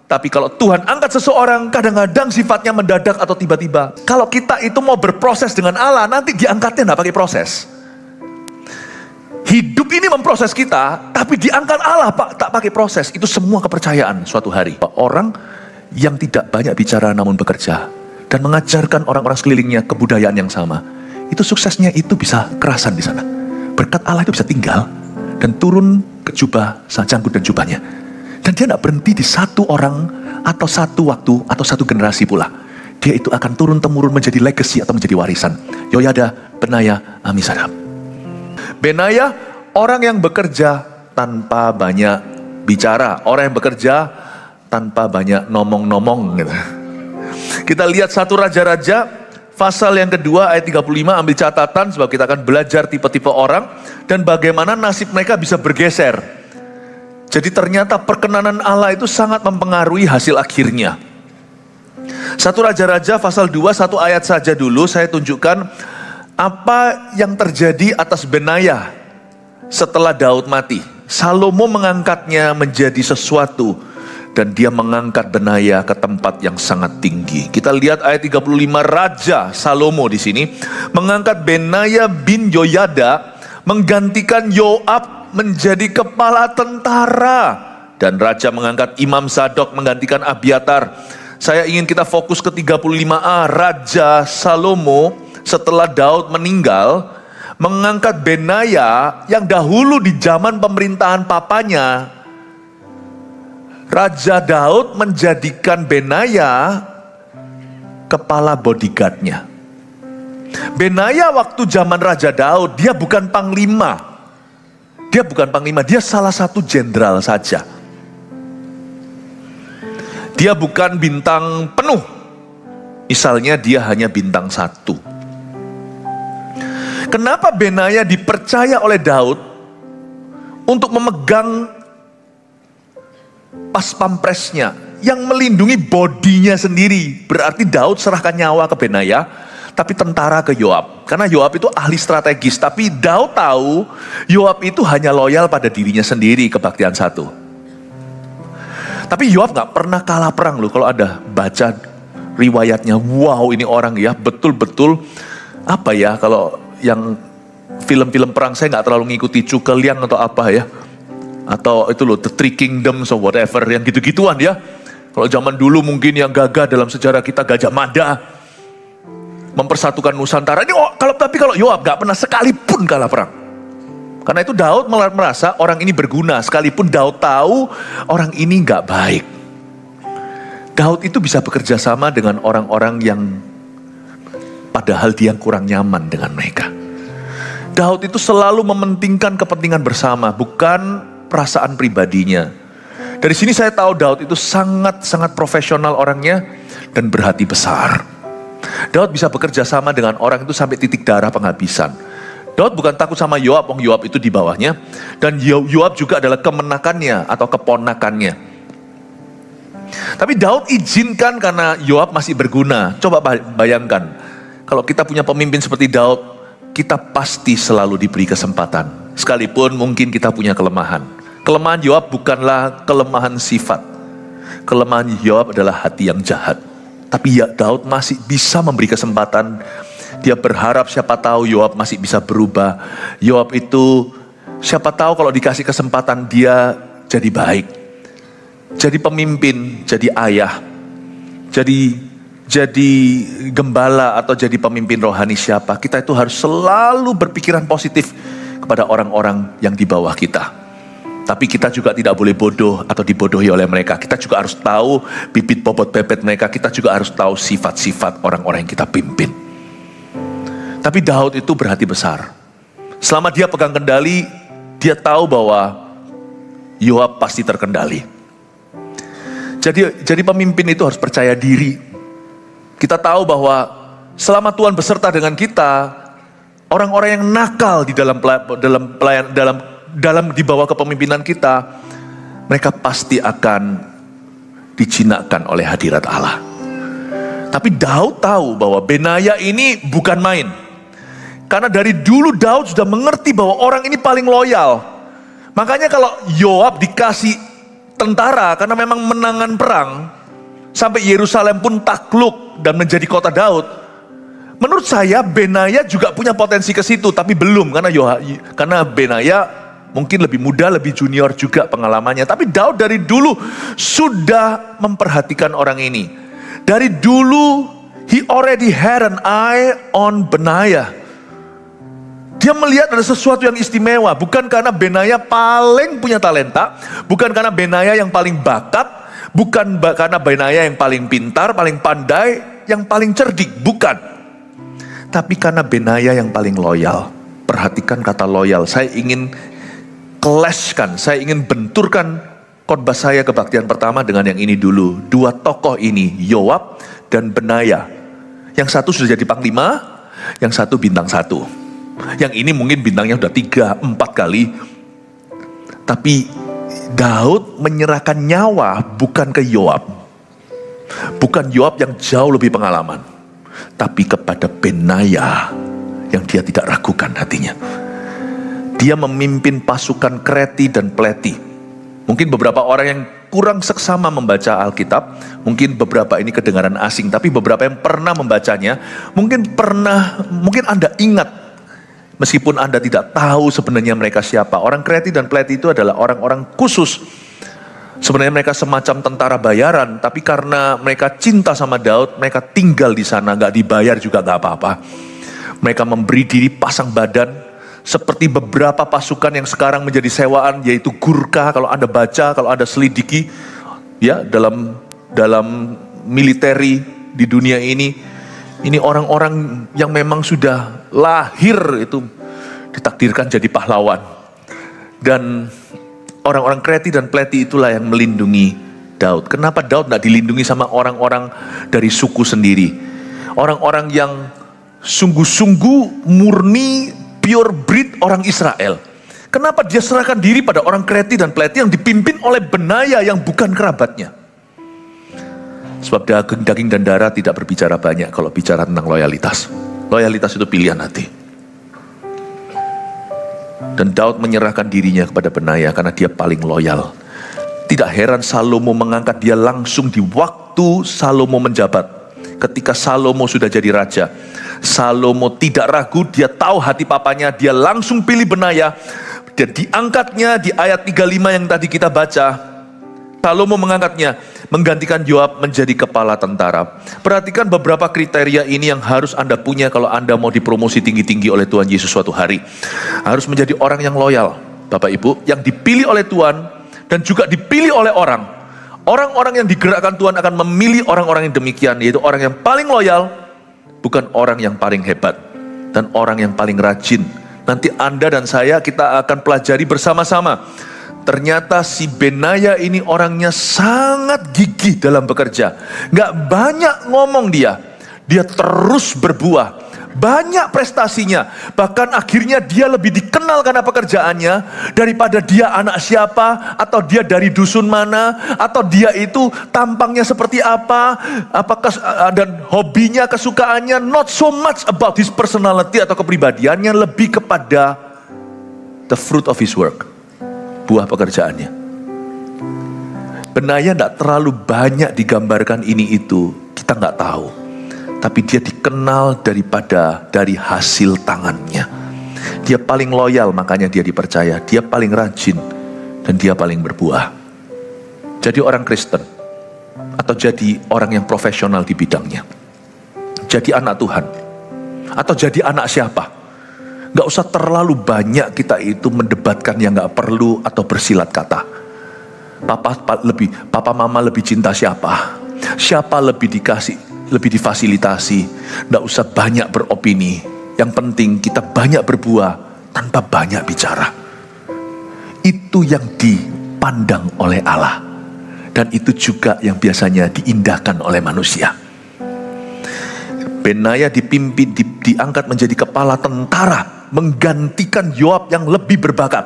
Tapi kalau Tuhan angkat seseorang, kadang-kadang sifatnya mendadak atau tiba-tiba. Kalau kita itu mau berproses dengan Allah, nanti diangkatnya nggak pakai proses. Hidup ini memproses kita, tapi diangkat Allah Pak, tak pakai proses. Itu semua kepercayaan suatu hari. Orang yang tidak banyak bicara namun bekerja, dan mengajarkan orang-orang sekelilingnya kebudayaan yang sama, itu suksesnya itu bisa kerasan di sana. Berkat Allah itu bisa tinggal dan turun ke jubah, janggut dan jubahnya. Dan dia tidak berhenti di satu orang atau satu waktu atau satu generasi pula. Dia itu akan turun-temurun menjadi legacy atau menjadi warisan. Yoyada, Benaya, Amisadab. Benaya, orang yang bekerja tanpa banyak bicara. Orang yang bekerja tanpa banyak nomong-nomong gitu. Kita lihat satu raja-raja, pasal yang kedua ayat 35, ambil catatan sebab kita akan belajar tipe-tipe orang dan bagaimana nasib mereka bisa bergeser. Jadi ternyata perkenanan Allah itu sangat mempengaruhi hasil akhirnya. Satu Raja-Raja pasal 2, satu ayat saja dulu saya tunjukkan apa yang terjadi atas Benaya setelah Daud mati. Salomo mengangkatnya menjadi sesuatu dan dia mengangkat Benaya ke tempat yang sangat tinggi. Kita lihat ayat 35, Raja Salomo di sini mengangkat Benaya bin Yoyada menggantikan Yoab menjadi kepala tentara, dan raja mengangkat Imam Zadok menggantikan Abiatar. Saya ingin kita fokus ke 35a. Raja Salomo setelah Daud meninggal mengangkat Benaya yang dahulu di zaman pemerintahan papanya. Raja Daud menjadikan Benaya kepala bodyguardnya. Benaya waktu zaman Raja Daud, dia bukan panglima. Dia salah satu jenderal saja. Dia bukan bintang penuh. Misalnya dia hanya bintang 1. Kenapa Benaya dipercaya oleh Daud untuk memegang pas pampresnya yang melindungi bodinya sendiri? Berarti Daud serahkan nyawa ke Benaya, tapi tentara ke Yoab. Karena Yoab itu ahli strategis. Tapi Daud tahu Yoab itu hanya loyal pada dirinya sendiri, kebaktian 1. Tapi Yoab gak pernah kalah perang loh. Kalau ada baca riwayatnya, wow ini orang ya betul-betul apa ya, kalau yang film-film perang saya gak terlalu ngikuti Cuke Liang atau apa ya, atau itu loh The Three Kingdoms or whatever, yang gitu-gituan ya. Kalau zaman dulu mungkin yang gagah dalam sejarah kita Gajah Mada, mempersatukan Nusantara. Tapi kalau Yoab gak pernah sekalipun kalah perang. Karena itu Daud merasa orang ini berguna, sekalipun Daud tahu orang ini gak baik. Daud itu bisa bekerja sama dengan orang-orang yang padahal dia kurang nyaman dengan mereka. Daud itu selalu mementingkan kepentingan bersama, bukan perasaan pribadinya. Dari sini saya tahu Daud itu sangat-sangat profesional orangnya dan berhati besar. Daud bisa bekerja sama dengan orang itu sampai titik darah penghabisan. Daud bukan takut sama Yoab, Yoab itu di bawahnya. Dan Yoab juga adalah kemenakannya atau keponakannya. Tapi Daud izinkan karena Yoab masih berguna. Coba bayangkan, kalau kita punya pemimpin seperti Daud, kita pasti selalu diberi kesempatan. Sekalipun mungkin kita punya kelemahan. Kelemahan Yoab bukanlah kelemahan sifat. Kelemahan Yoab adalah hati yang jahat. Tapi ya Daud masih bisa memberi kesempatan. Dia berharap siapa tahu Yoab masih bisa berubah. Yoab itu siapa tahu kalau dikasih kesempatan dia jadi baik. Jadi pemimpin, jadi ayah. Jadi gembala atau jadi pemimpin rohani siapa. Kita itu harus selalu berpikiran positif kepada orang-orang yang di bawah kita. Tapi kita juga tidak boleh bodoh atau dibodohi oleh mereka. Kita juga harus tahu bibit bobot bebet mereka. Kita juga harus tahu sifat-sifat orang-orang yang kita pimpin. Tapi Daud itu berhati besar. Selama dia pegang kendali, dia tahu bahwa Yoab pasti terkendali. Jadi pemimpin itu harus percaya diri. Kita tahu bahwa selama Tuhan beserta dengan kita, orang-orang yang nakal di dalam di bawah kepemimpinan kita, mereka pasti akan dijinakkan oleh hadirat Allah. Tapi Daud tahu bahwa Benaya ini bukan main. Karena dari dulu Daud sudah mengerti bahwa orang ini paling loyal. Makanya kalau Yoab dikasih tentara karena memang menangan perang sampai Yerusalem pun takluk dan menjadi kota Daud. Menurut saya Benaya juga punya potensi ke situ, tapi belum karena Benaya mungkin lebih muda, lebih junior juga pengalamannya. Tapi Daud dari dulu sudah memperhatikan orang ini. Dari dulu he already had an eye on Benaya. Dia melihat ada sesuatu yang istimewa, bukan karena Benaya paling punya talenta, bukan karena Benaya yang paling bakat, bukan karena Benaya yang paling pintar, paling pandai, yang paling cerdik, bukan. Tapi karena Benaya yang paling loyal. Perhatikan kata loyal. Saya ingin clashkan, saya ingin benturkan khotbah saya kebaktian pertama dengan yang ini dulu. Dua tokoh ini, Yoab dan Benaya. Yang satu sudah jadi panglima, yang satu bintang 1. Yang ini mungkin bintangnya udah 3-4 kali. Tapi Daud menyerahkan nyawa bukan ke Yoab. Bukan Yoab yang jauh lebih pengalaman, tapi kepada Benaya yang dia tidak ragukan hatinya. Dia memimpin pasukan Kreti dan Pleti. Mungkin beberapa orang yang kurang seksama membaca Alkitab, mungkin beberapa ini kedengaran asing, tapi beberapa yang pernah membacanya, mungkin Anda ingat. Meskipun Anda tidak tahu sebenarnya mereka siapa. Orang Kreti dan Pleti itu adalah orang-orang khusus. Sebenarnya mereka semacam tentara bayaran, tapi karena mereka cinta sama Daud, mereka tinggal di sana, gak dibayar juga gak apa-apa. Mereka memberi diri pasang badan, seperti beberapa pasukan yang sekarang menjadi sewaan, yaitu Gurkha. Kalau Anda baca, kalau Anda selidiki, ya dalam militeri di dunia ini orang-orang yang memang sudah lahir itu ditakdirkan jadi pahlawan. Dan orang-orang Kreti dan Pleti itulah yang melindungi Daud. Kenapa Daud tidak dilindungi sama orang-orang dari suku sendiri? Orang-orang yang sungguh-sungguh murni, pure breed orang Israel. Kenapa dia serahkan diri pada orang Kreti dan Pleti yang dipimpin oleh Benaya yang bukan kerabatnya? Sebab daging dan darah tidak berbicara banyak kalau bicara tentang loyalitas. Loyalitas itu pilihan hati. Dan Daud menyerahkan dirinya kepada Benaya karena dia paling loyal. Tidak heran Salomo mengangkat dia langsung di waktu Salomo menjabat. Ketika Salomo sudah jadi raja, Salomo tidak ragu, dia tahu hati papanya, dia langsung pilih Benaya. Dan diangkatnya di ayat 35 yang tadi kita baca. Salomo mengangkatnya, menggantikan Yoab menjadi kepala tentara. Perhatikan beberapa kriteria ini yang harus Anda punya kalau Anda mau dipromosi tinggi-tinggi oleh Tuhan Yesus suatu hari. Harus menjadi orang yang loyal, Bapak Ibu, yang dipilih oleh Tuhan dan juga dipilih oleh orang. Orang-orang yang digerakkan Tuhan akan memilih orang-orang yang demikian, yaitu orang yang paling loyal, bukan orang yang paling hebat, dan orang yang paling rajin. Nanti Anda dan saya, kita akan pelajari bersama-sama. Ternyata si Benaya ini orangnya sangat gigih dalam bekerja. Gak banyak ngomong dia terus berbuah. Banyak prestasinya. Bahkan akhirnya dia lebih dikenal karena pekerjaannya daripada dia anak siapa, atau dia dari dusun mana, atau dia itu tampangnya seperti apa, dan hobinya, kesukaannya. Not so much about his personality atau kepribadiannya, lebih kepada the fruit of his work. Buah pekerjaannya. Benaya tidak terlalu banyak digambarkan ini itu, kita nggak tahu. Tapi dia dikenal dari hasil tangannya. Dia paling loyal, makanya dia dipercaya. Dia paling rajin dan dia paling berbuah. Jadi orang Kristen atau jadi orang yang profesional di bidangnya, jadi anak Tuhan atau jadi anak siapa. Gak usah terlalu banyak kita itu mendebatkan yang gak perlu atau bersilat kata. Papa mama lebih cinta siapa? Siapa lebih dikasih, lebih difasilitasi? Gak usah banyak beropini. Yang penting kita banyak berbuah tanpa banyak bicara. Itu yang dipandang oleh Allah. Dan itu juga yang biasanya diindahkan oleh manusia. Benaya diangkat menjadi kepala tentara, menggantikan Yoab yang lebih berbakat.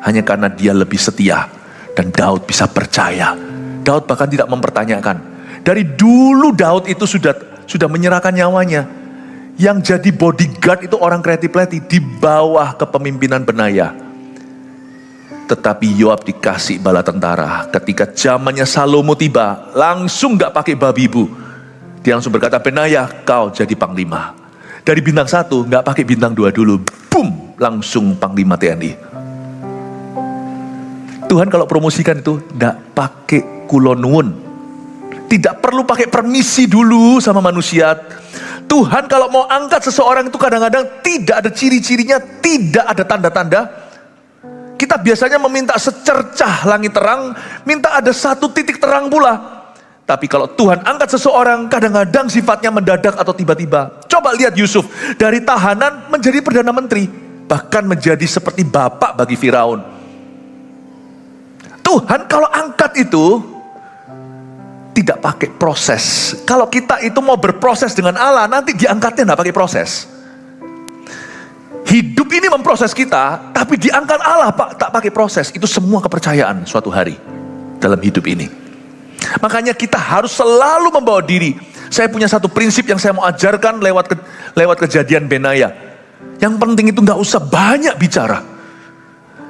Hanya karena dia lebih setia. Dan Daud bisa percaya. Daud bahkan tidak mempertanyakan. Dari dulu Daud itu sudah menyerahkan nyawanya. Yang jadi bodyguard itu orang Kreti Pleti di bawah kepemimpinan Benaya. Tetapi Yoab dikasih bala tentara. Ketika zamannya Salomo tiba, langsung gak pakai babi bu. Dia langsung berkata, Benaya, kau jadi panglima. Dari bintang 1, gak pakai bintang 2 dulu. Boom, langsung panglima TNI. Tuhan kalau promosikan itu gak pakai kulonwun. Tidak perlu pakai permisi dulu sama manusia. Tuhan kalau mau angkat seseorang itu kadang-kadang tidak ada ciri-cirinya, tidak ada tanda-tanda. Kita biasanya meminta secercah langit terang, minta ada satu titik terang pula. Tapi kalau Tuhan angkat seseorang, kadang-kadang sifatnya mendadak atau tiba-tiba. Coba lihat Yusuf, dari tahanan menjadi Perdana Menteri. Bahkan menjadi seperti bapak bagi Firaun. Tuhan kalau angkat itu, tidak pakai proses. Kalau kita itu mau berproses dengan Allah, nanti diangkatnya tidak pakai proses. Hidup ini memproses kita, tapi diangkat Allah tak pakai proses. Itu semua kepercayaan suatu hari dalam hidup ini. Makanya kita harus selalu membawa diri. Saya punya satu prinsip yang saya mau ajarkan lewat kejadian Benaya. Yang penting itu gak usah banyak bicara.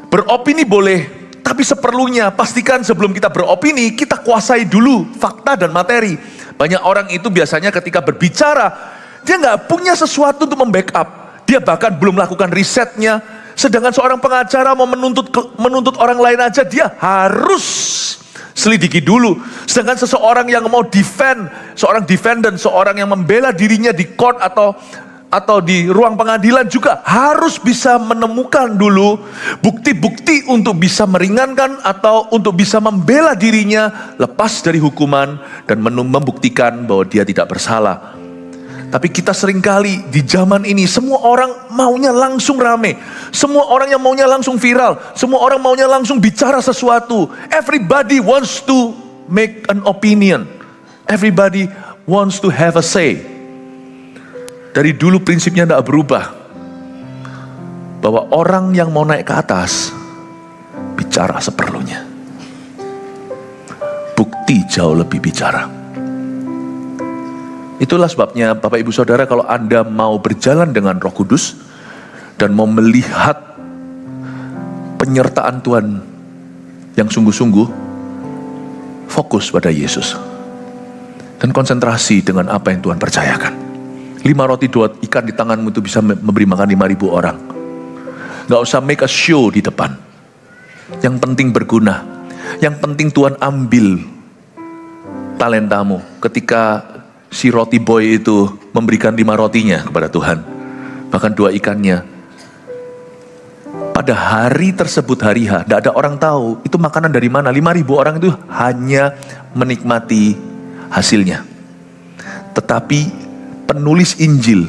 Beropini boleh, tapi seperlunya pastikan sebelum kita beropini, kita kuasai dulu fakta dan materi. Banyak orang itu biasanya ketika berbicara, dia gak punya sesuatu untuk membackup. Dia bahkan belum melakukan risetnya. Sedangkan seorang pengacara mau menuntut orang lain aja, dia harus selidiki dulu. Sedangkan seseorang yang mau seorang defendant, seorang yang membela dirinya di court atau di ruang pengadilan juga harus bisa menemukan dulu bukti-bukti untuk bisa meringankan atau untuk bisa membela dirinya lepas dari hukuman dan membuktikan bahwa dia tidak bersalah. Tapi kita seringkali di zaman ini semua orang maunya langsung rame. Semua orang yang maunya langsung viral. Semua orang maunya langsung bicara sesuatu. Everybody wants to make an opinion. Everybody wants to have a say. Dari dulu prinsipnya tidak berubah. Bahwa orang yang mau naik ke atas, bicara seperlunya. Bukti jauh lebih bicara. Itulah sebabnya Bapak Ibu Saudara, kalau Anda mau berjalan dengan Roh Kudus dan mau melihat penyertaan Tuhan yang sungguh-sungguh, fokus pada Yesus dan konsentrasi dengan apa yang Tuhan percayakan. 5 roti 2 ikan di tanganmu itu bisa memberi makan 5.000 orang. Gak usah make a show di depan. Yang penting berguna. Yang penting Tuhan ambil talentamu. Ketika si roti boy itu memberikan 5 rotinya kepada Tuhan, bahkan 2 ikannya. Pada hari tersebut, hari H, tidak ada orang tahu itu makanan dari mana. 5.000 orang itu hanya menikmati hasilnya. Tetapi penulis Injil,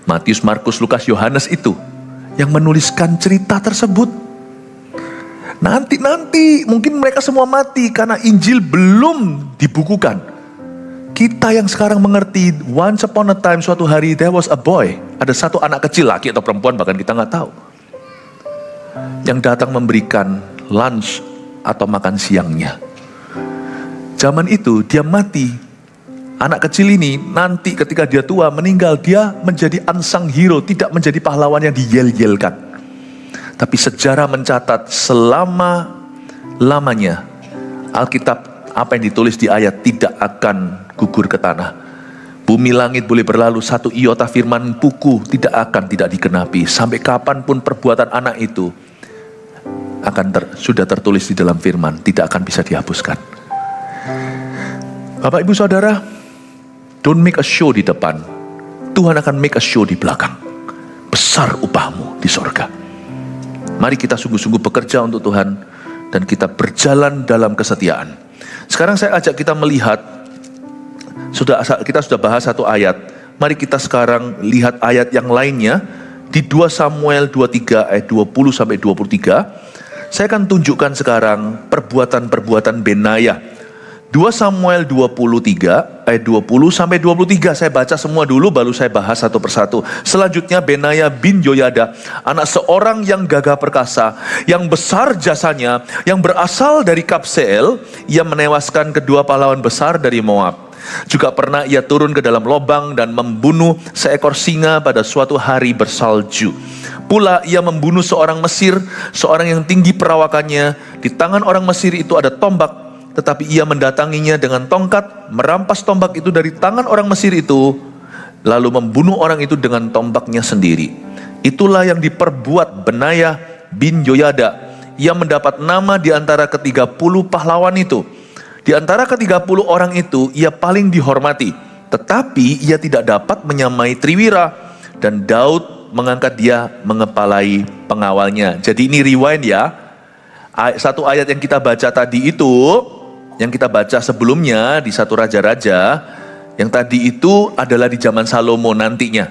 Matius, Markus, Lukas, Yohanes itu yang menuliskan cerita tersebut. Nanti mungkin mereka semua mati karena Injil belum dibukukan. Kita yang sekarang mengerti, once upon a time, suatu hari there was a boy. Ada satu anak kecil, laki atau perempuan, bahkan kita nggak tahu, yang datang memberikan lunch atau makan siangnya. Zaman itu dia mati. Anak kecil ini nanti ketika dia tua meninggal, dia menjadi unsung hero, tidak menjadi pahlawan yang diyel-yelkan. Tapi sejarah mencatat selama-lamanya Alkitab, apa yang ditulis di ayat tidak akan gugur ke tanah. Bumi langit boleh berlalu, 1 iota firman buku tidak dikenapi. Sampai kapanpun perbuatan anak itu sudah tertulis di dalam firman, tidak akan bisa dihapuskan. Bapak Ibu Saudara, don't make a show di depan. Tuhan akan make a show di belakang. Besar upahmu di sorga. Mari kita sungguh-sungguh bekerja untuk Tuhan dan kita berjalan dalam kesetiaan. Sekarang saya ajak kita melihat, kita sudah bahas satu ayat. Mari kita sekarang lihat ayat yang lainnya di 2 Samuel 23 ayat 20 sampai 23. Saya akan tunjukkan sekarang perbuatan-perbuatan Benaya. 2 Samuel 23 ayat 20 sampai 23. Saya baca semua dulu baru saya bahas satu persatu. Selanjutnya Benaya bin Yoyada, anak seorang yang gagah perkasa, yang besar jasanya, yang berasal dari Kabseel, ia menewaskan kedua pahlawan besar dari Moab. Juga pernah ia turun ke dalam lobang dan membunuh seekor singa pada suatu hari bersalju. Pula ia membunuh seorang Mesir, seorang yang tinggi perawakannya. Di tangan orang Mesir itu ada tombak, tetapi ia mendatanginya dengan tongkat, merampas tombak itu dari tangan orang Mesir itu, lalu membunuh orang itu dengan tombaknya sendiri. Itulah yang diperbuat Benaya bin Yoyada. Ia mendapat nama di antara ke-30 pahlawan itu. Di antara ke-30 orang itu, ia paling dihormati. Tetapi ia tidak dapat menyamai Triwira. Dan Daud mengangkat dia mengepalai pengawalnya. Jadi ini rewind ya. Satu ayat yang kita baca tadi itu, yang kita baca sebelumnya di 1 Raja-Raja, yang tadi itu adalah di zaman Salomo nantinya.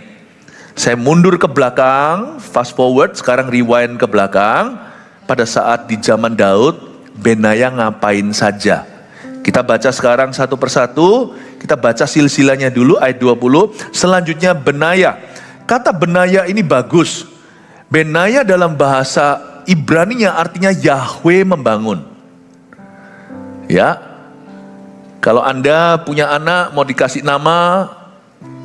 Saya mundur ke belakang, fast forward, sekarang rewind ke belakang. Pada saat di zaman Daud, Benaya ngapain saja? Kita baca sekarang satu persatu, kita baca silsilahnya dulu ayat 20, selanjutnya Benaya. Kata Benaya ini bagus. Benaya dalam bahasa Ibraninya artinya Yahweh membangun. Ya, kalau Anda punya anak mau dikasih nama,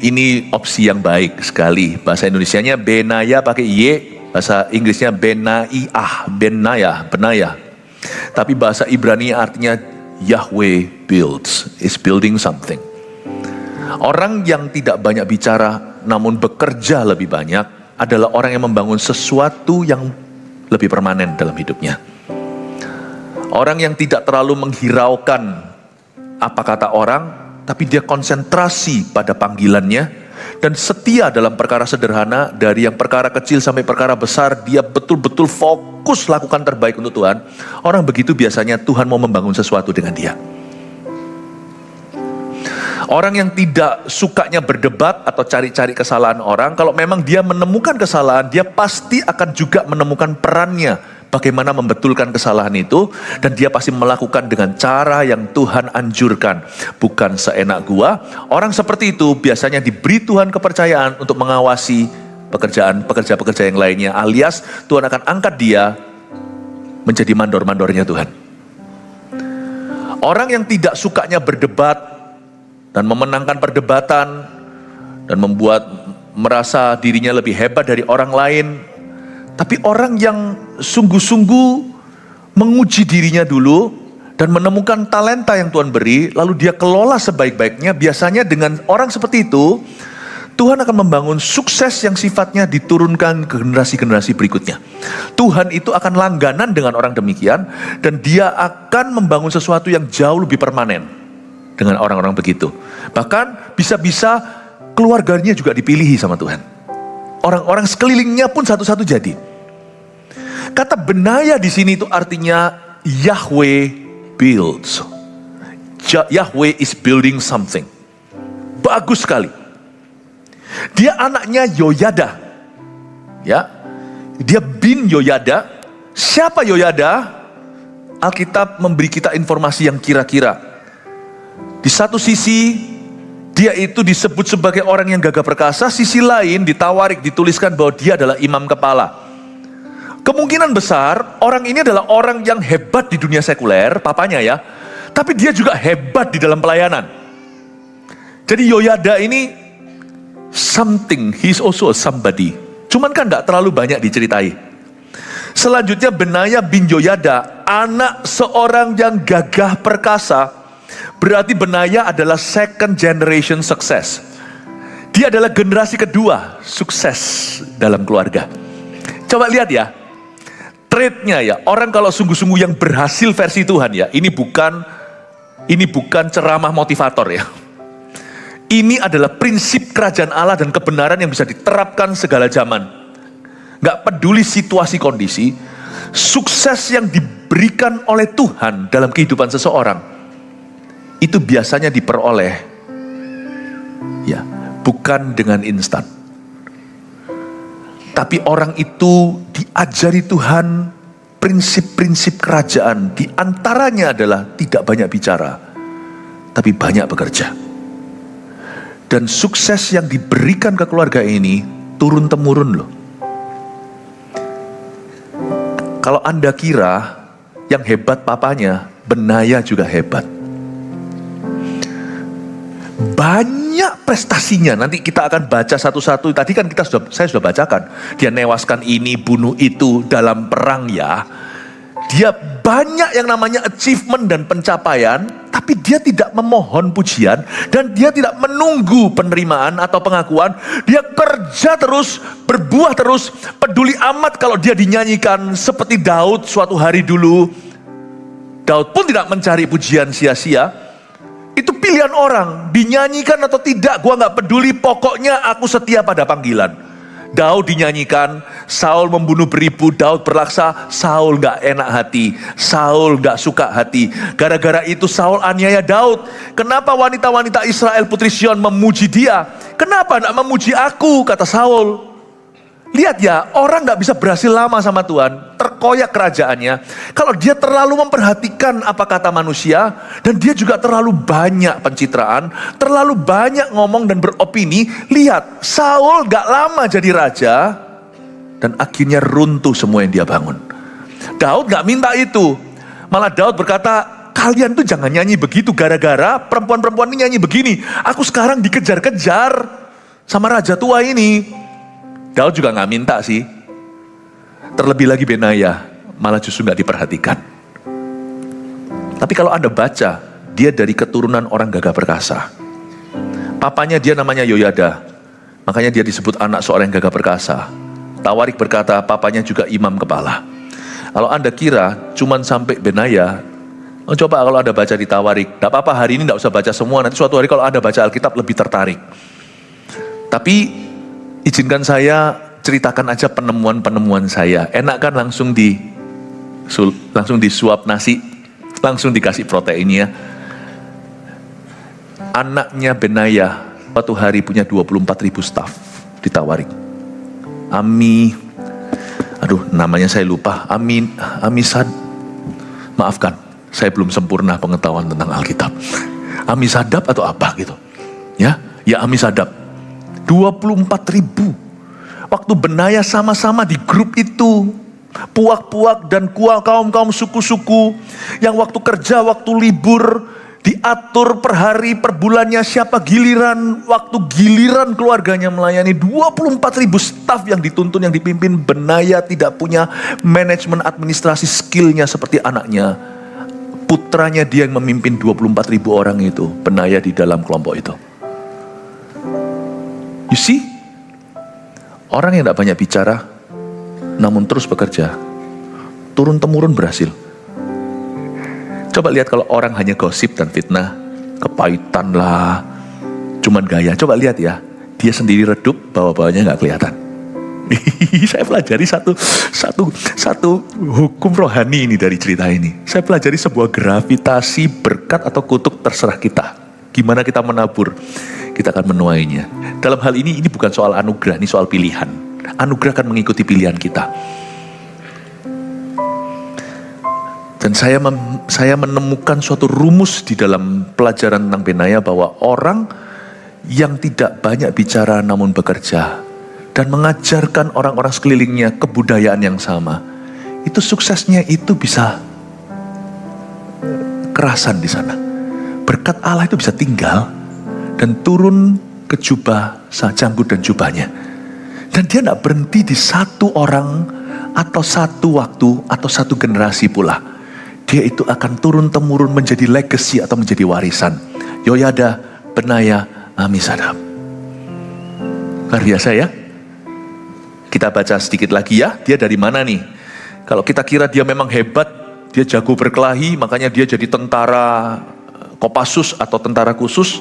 ini opsi yang baik sekali. Bahasa Indonesianya Benaya pakai Y, bahasa Inggrisnya Benaya. Tapi bahasa Ibrani artinya Yahweh builds, is building something. Orang yang tidak banyak bicara namun bekerja lebih banyak adalah orang yang membangun sesuatu yang lebih permanen dalam hidupnya. Orang yang tidak terlalu menghiraukan apa kata orang, tapi dia konsentrasi pada panggilannya dan setia dalam perkara sederhana, dari yang perkara kecil sampai perkara besar, dia betul-betul fokus lakukan terbaik untuk Tuhan. Orang begitu biasanya Tuhan mau membangun sesuatu dengan dia. Orang yang tidak sukanya berdebat atau cari-cari kesalahan orang, kalau memang dia menemukan kesalahan, dia pasti akan juga menemukan perannya bagaimana membetulkan kesalahan itu, dan dia pasti melakukan dengan cara yang Tuhan anjurkan, bukan seenak gua. Orang seperti itu biasanya diberi Tuhan kepercayaan untuk mengawasi pekerja-pekerja yang lainnya, alias Tuhan akan angkat dia menjadi mandor-mandornya Tuhan. Orang yang tidak sukanya berdebat dan memenangkan perdebatan dan membuat merasa dirinya lebih hebat dari orang lain, tapi orang yang sungguh-sungguh menguji dirinya dulu dan menemukan talenta yang Tuhan beri, lalu dia kelola sebaik-baiknya, biasanya dengan orang seperti itu Tuhan akan membangun sukses yang sifatnya diturunkan ke generasi-generasi berikutnya. Tuhan itu akan langganan dengan orang demikian, dan dia akan membangun sesuatu yang jauh lebih permanen dengan orang-orang begitu. Bahkan bisa-bisa keluarganya juga dipilihi sama Tuhan. Orang-orang sekelilingnya pun satu-satu jadi. Kata Benaya di sini itu artinya Yahweh builds. Yahweh is building something. Bagus sekali. Dia anaknya Yoyada. Ya. Dia bin Yoyada. Siapa Yoyada? Alkitab memberi kita informasi yang kira-kira. Di satu sisi, dia itu disebut sebagai orang yang gagah perkasa. Sisi lain, di Tawarik dituliskan bahwa dia adalah imam kepala. Kemungkinan besar, orang ini adalah orang yang hebat di dunia sekuler, papanya ya. Tapi dia juga hebat di dalam pelayanan. Jadi Yoyada ini something, he's also somebody. Cuman kan gak terlalu banyak diceritai. Selanjutnya Benaya bin Yoyada, anak seorang yang gagah perkasa. Berarti Benaya adalah second generation success. Dia adalah generasi kedua sukses dalam keluarga. Coba lihat ya, trait-nya ya, orang kalau sungguh-sungguh yang berhasil versi Tuhan ya, ini bukan ceramah motivator ya. Ini adalah prinsip kerajaan Allah dan kebenaran yang bisa diterapkan segala zaman. Gak peduli situasi kondisi, sukses yang diberikan oleh Tuhan dalam kehidupan seseorang itu biasanya diperoleh ya, bukan dengan instan. Tapi orang itu diajari Tuhan prinsip-prinsip kerajaan. Di antaranya adalah tidak banyak bicara, tapi banyak bekerja. Dan sukses yang diberikan ke keluarga ini turun-temurun loh. Kalau Anda kira yang hebat papanya, Benaya juga hebat. Banyak prestasinya. Nanti kita akan baca satu-satu. Tadi kan saya sudah bacakan. Dia newaskan ini, bunuh itu dalam perang ya. Dia banyak yang namanya achievement dan pencapaian, tapi dia tidak memohon pujian dan dia tidak menunggu penerimaan atau pengakuan. Dia kerja terus, berbuah terus, peduli amat kalau dia dinyanyikan seperti Daud suatu hari dulu. Daud pun tidak mencari pujian sia-sia. Itu pilihan orang, dinyanyikan atau tidak, gua nggak peduli, pokoknya aku setia pada panggilan. Daud dinyanyikan, Saul membunuh beribu, Daud berlaksa, Saul gak enak hati, Saul gak suka hati. Gara-gara itu Saul aniaya Daud. Kenapa wanita-wanita Israel putri Sion memuji dia? Kenapa gak memuji aku, kata Saul. Lihat ya, orang gak bisa berhasil lama sama Tuhan, terkoyak kerajaannya, kalau dia terlalu memperhatikan apa kata manusia, dan dia juga terlalu banyak pencitraan, terlalu banyak ngomong dan beropini. Lihat, Saul gak lama jadi raja, dan akhirnya runtuh semua yang dia bangun. Daud gak minta itu, malah Daud berkata, kalian tuh jangan nyanyi begitu, gara-gara perempuan-perempuan ini nyanyi begini, aku sekarang dikejar-kejar sama raja tua ini. Daud juga gak minta sih. Terlebih lagi Benaya malah justru gak diperhatikan. Tapi kalau Anda baca, dia dari keturunan orang gagah perkasa. Papanya dia namanya Yoyada, makanya dia disebut anak seorang yang gagah perkasa. Tawarik berkata papanya juga imam kepala. Kalau Anda kira cuman sampai Benaya, coba kalau Anda baca di Tawarik, gak apa-apa hari ini gak usah baca semua, nanti suatu hari kalau Anda baca Alkitab lebih tertarik. Tapi izinkan saya ceritakan aja penemuan-penemuan saya. Enak kan langsung disuap nasi, langsung dikasih proteinnya. Anaknya Benaya suatu hari punya 24.000 staf di Tawarik. Namanya saya lupa. Amisad. Maafkan, saya belum sempurna pengetahuan tentang Alkitab. Amisadab atau apa gitu. Ya Amisadab. 24.000. Waktu Benaya sama-sama di grup itu, puak-puak dan kaum-kaum suku-suku yang waktu kerja, waktu libur diatur per hari, per bulannya siapa giliran, waktu giliran keluarganya melayani. 24.000 staf yang dituntun, yang dipimpin. Benaya tidak punya manajemen administrasi skillnya seperti anaknya. Putranya dia yang memimpin 24.000 orang itu, Benaya di dalam kelompok itu. You see, orang yang tidak banyak bicara, namun terus bekerja, turun-temurun berhasil. Coba lihat kalau orang hanya gosip dan fitnah, kepahitan lah, cuman gaya. Coba lihat ya, dia sendiri redup, bawa-bawanya nggak kelihatan. Saya pelajari satu hukum rohani ini dari cerita ini. Saya pelajari sebuah gravitasi berkat atau kutuk, terserah kita. Gimana kita menabur, kita akan menuainya. Dalam hal ini bukan soal anugerah, ini soal pilihan. Anugerah akan mengikuti pilihan kita. Dan saya menemukan suatu rumus di dalam pelajaran tentang Benaya, bahwa orang yang tidak banyak bicara namun bekerja dan mengajarkan orang-orang sekelilingnya kebudayaan yang sama, itu suksesnya itu bisa kerasan di sana. Berkat Allah itu bisa tinggal dan turun ke jubah, janggut dan jubahnya. Dan dia tidak berhenti di satu orang atau satu waktu atau satu generasi pula. Dia itu akan turun-temurun menjadi legacy atau menjadi warisan. Yoyada, Benaya, Amisadab. Luar biasa ya. Kita baca sedikit lagi ya, dia dari mana nih? Kalau kita kira dia memang hebat, dia jago berkelahi, makanya dia jadi tentara Kopassus atau tentara khusus.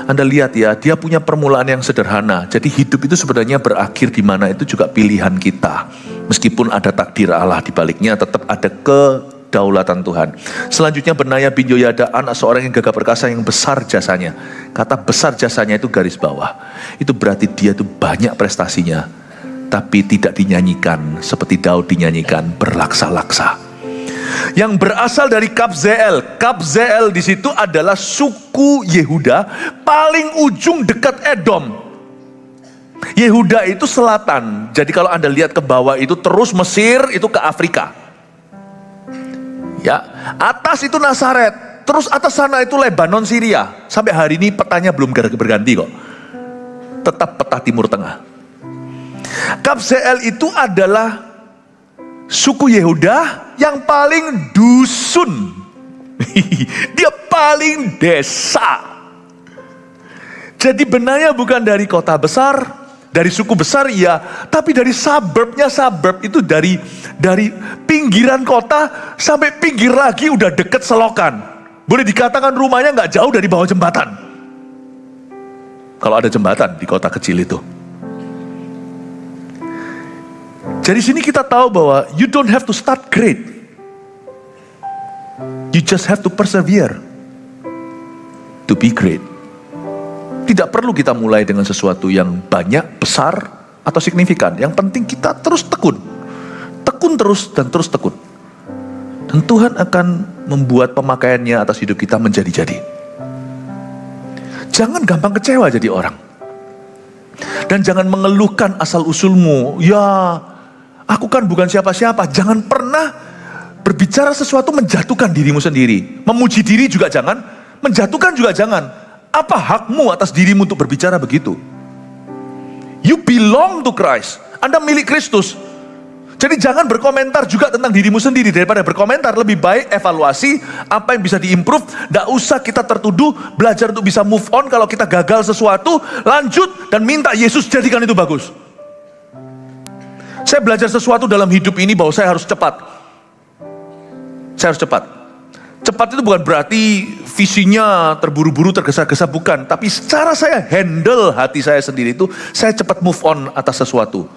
Anda lihat ya, dia punya permulaan yang sederhana. Jadi hidup itu sebenarnya berakhir di mana itu juga pilihan kita. Meskipun ada takdir Allah di baliknya, tetap ada kedaulatan Tuhan. Selanjutnya Benaya bin Yoyada, anak seorang yang gagah perkasa yang besar jasanya. Kata besar jasanya itu garis bawah. Itu berarti dia itu banyak prestasinya, tapi tidak dinyanyikan seperti Daud dinyanyikan berlaksa-laksa. Yang berasal dari Kabzeel. Kabzeel di situ adalah suku Yehuda paling ujung dekat Edom. Yehuda itu selatan. Jadi kalau Anda lihat ke bawah itu terus Mesir itu ke Afrika. Ya, atas itu Nazaret, terus atas sana itu Lebanon, Syria. Sampai hari ini petanya belum berganti kok. tetap peta Timur Tengah. Kabzeel itu adalah suku Yehuda yang paling dusun. Dia paling desa. Jadi benarnya bukan dari kota besar, dari suku besar iya, tapi dari suburbnya. Suburb itu dari pinggiran kota sampai pinggir lagi udah deket selokan. Boleh dikatakan rumahnya nggak jauh dari bawah jembatan. Kalau ada jembatan di kota kecil itu. Jadi sini kita tahu bahwa you don't have to start great. You just have to persevere to be great. Tidak perlu kita mulai dengan sesuatu yang banyak, besar, atau signifikan. Yang penting kita terus tekun. Tekun terus dan terus tekun. Dan Tuhan akan membuat pemakaiannya atas hidup kita menjadi-jadi. Jangan gampang kecewa jadi orang. Dan jangan mengeluhkan asal-usulmu. Ya, aku kan bukan siapa-siapa. Jangan pernah berbicara sesuatu menjatuhkan dirimu sendiri. Memuji diri juga jangan. Menjatuhkan juga jangan. Apa hakmu atas dirimu untuk berbicara begitu? You belong to Christ. Anda milik Kristus. Jadi jangan berkomentar juga tentang dirimu sendiri. Daripada berkomentar, lebih baik evaluasi apa yang bisa diimprove. Tidak usah kita tertuduh, belajar untuk bisa move on. Kalau kita gagal sesuatu, lanjut dan minta Yesus jadikan itu bagus. Saya belajar sesuatu dalam hidup ini bahwa saya harus cepat. Saya harus cepat. Cepat itu bukan berarti visinya terburu-buru, tergesa-gesa, bukan. Tapi secara saya handle hati saya sendiri itu, saya cepat move on atas sesuatu.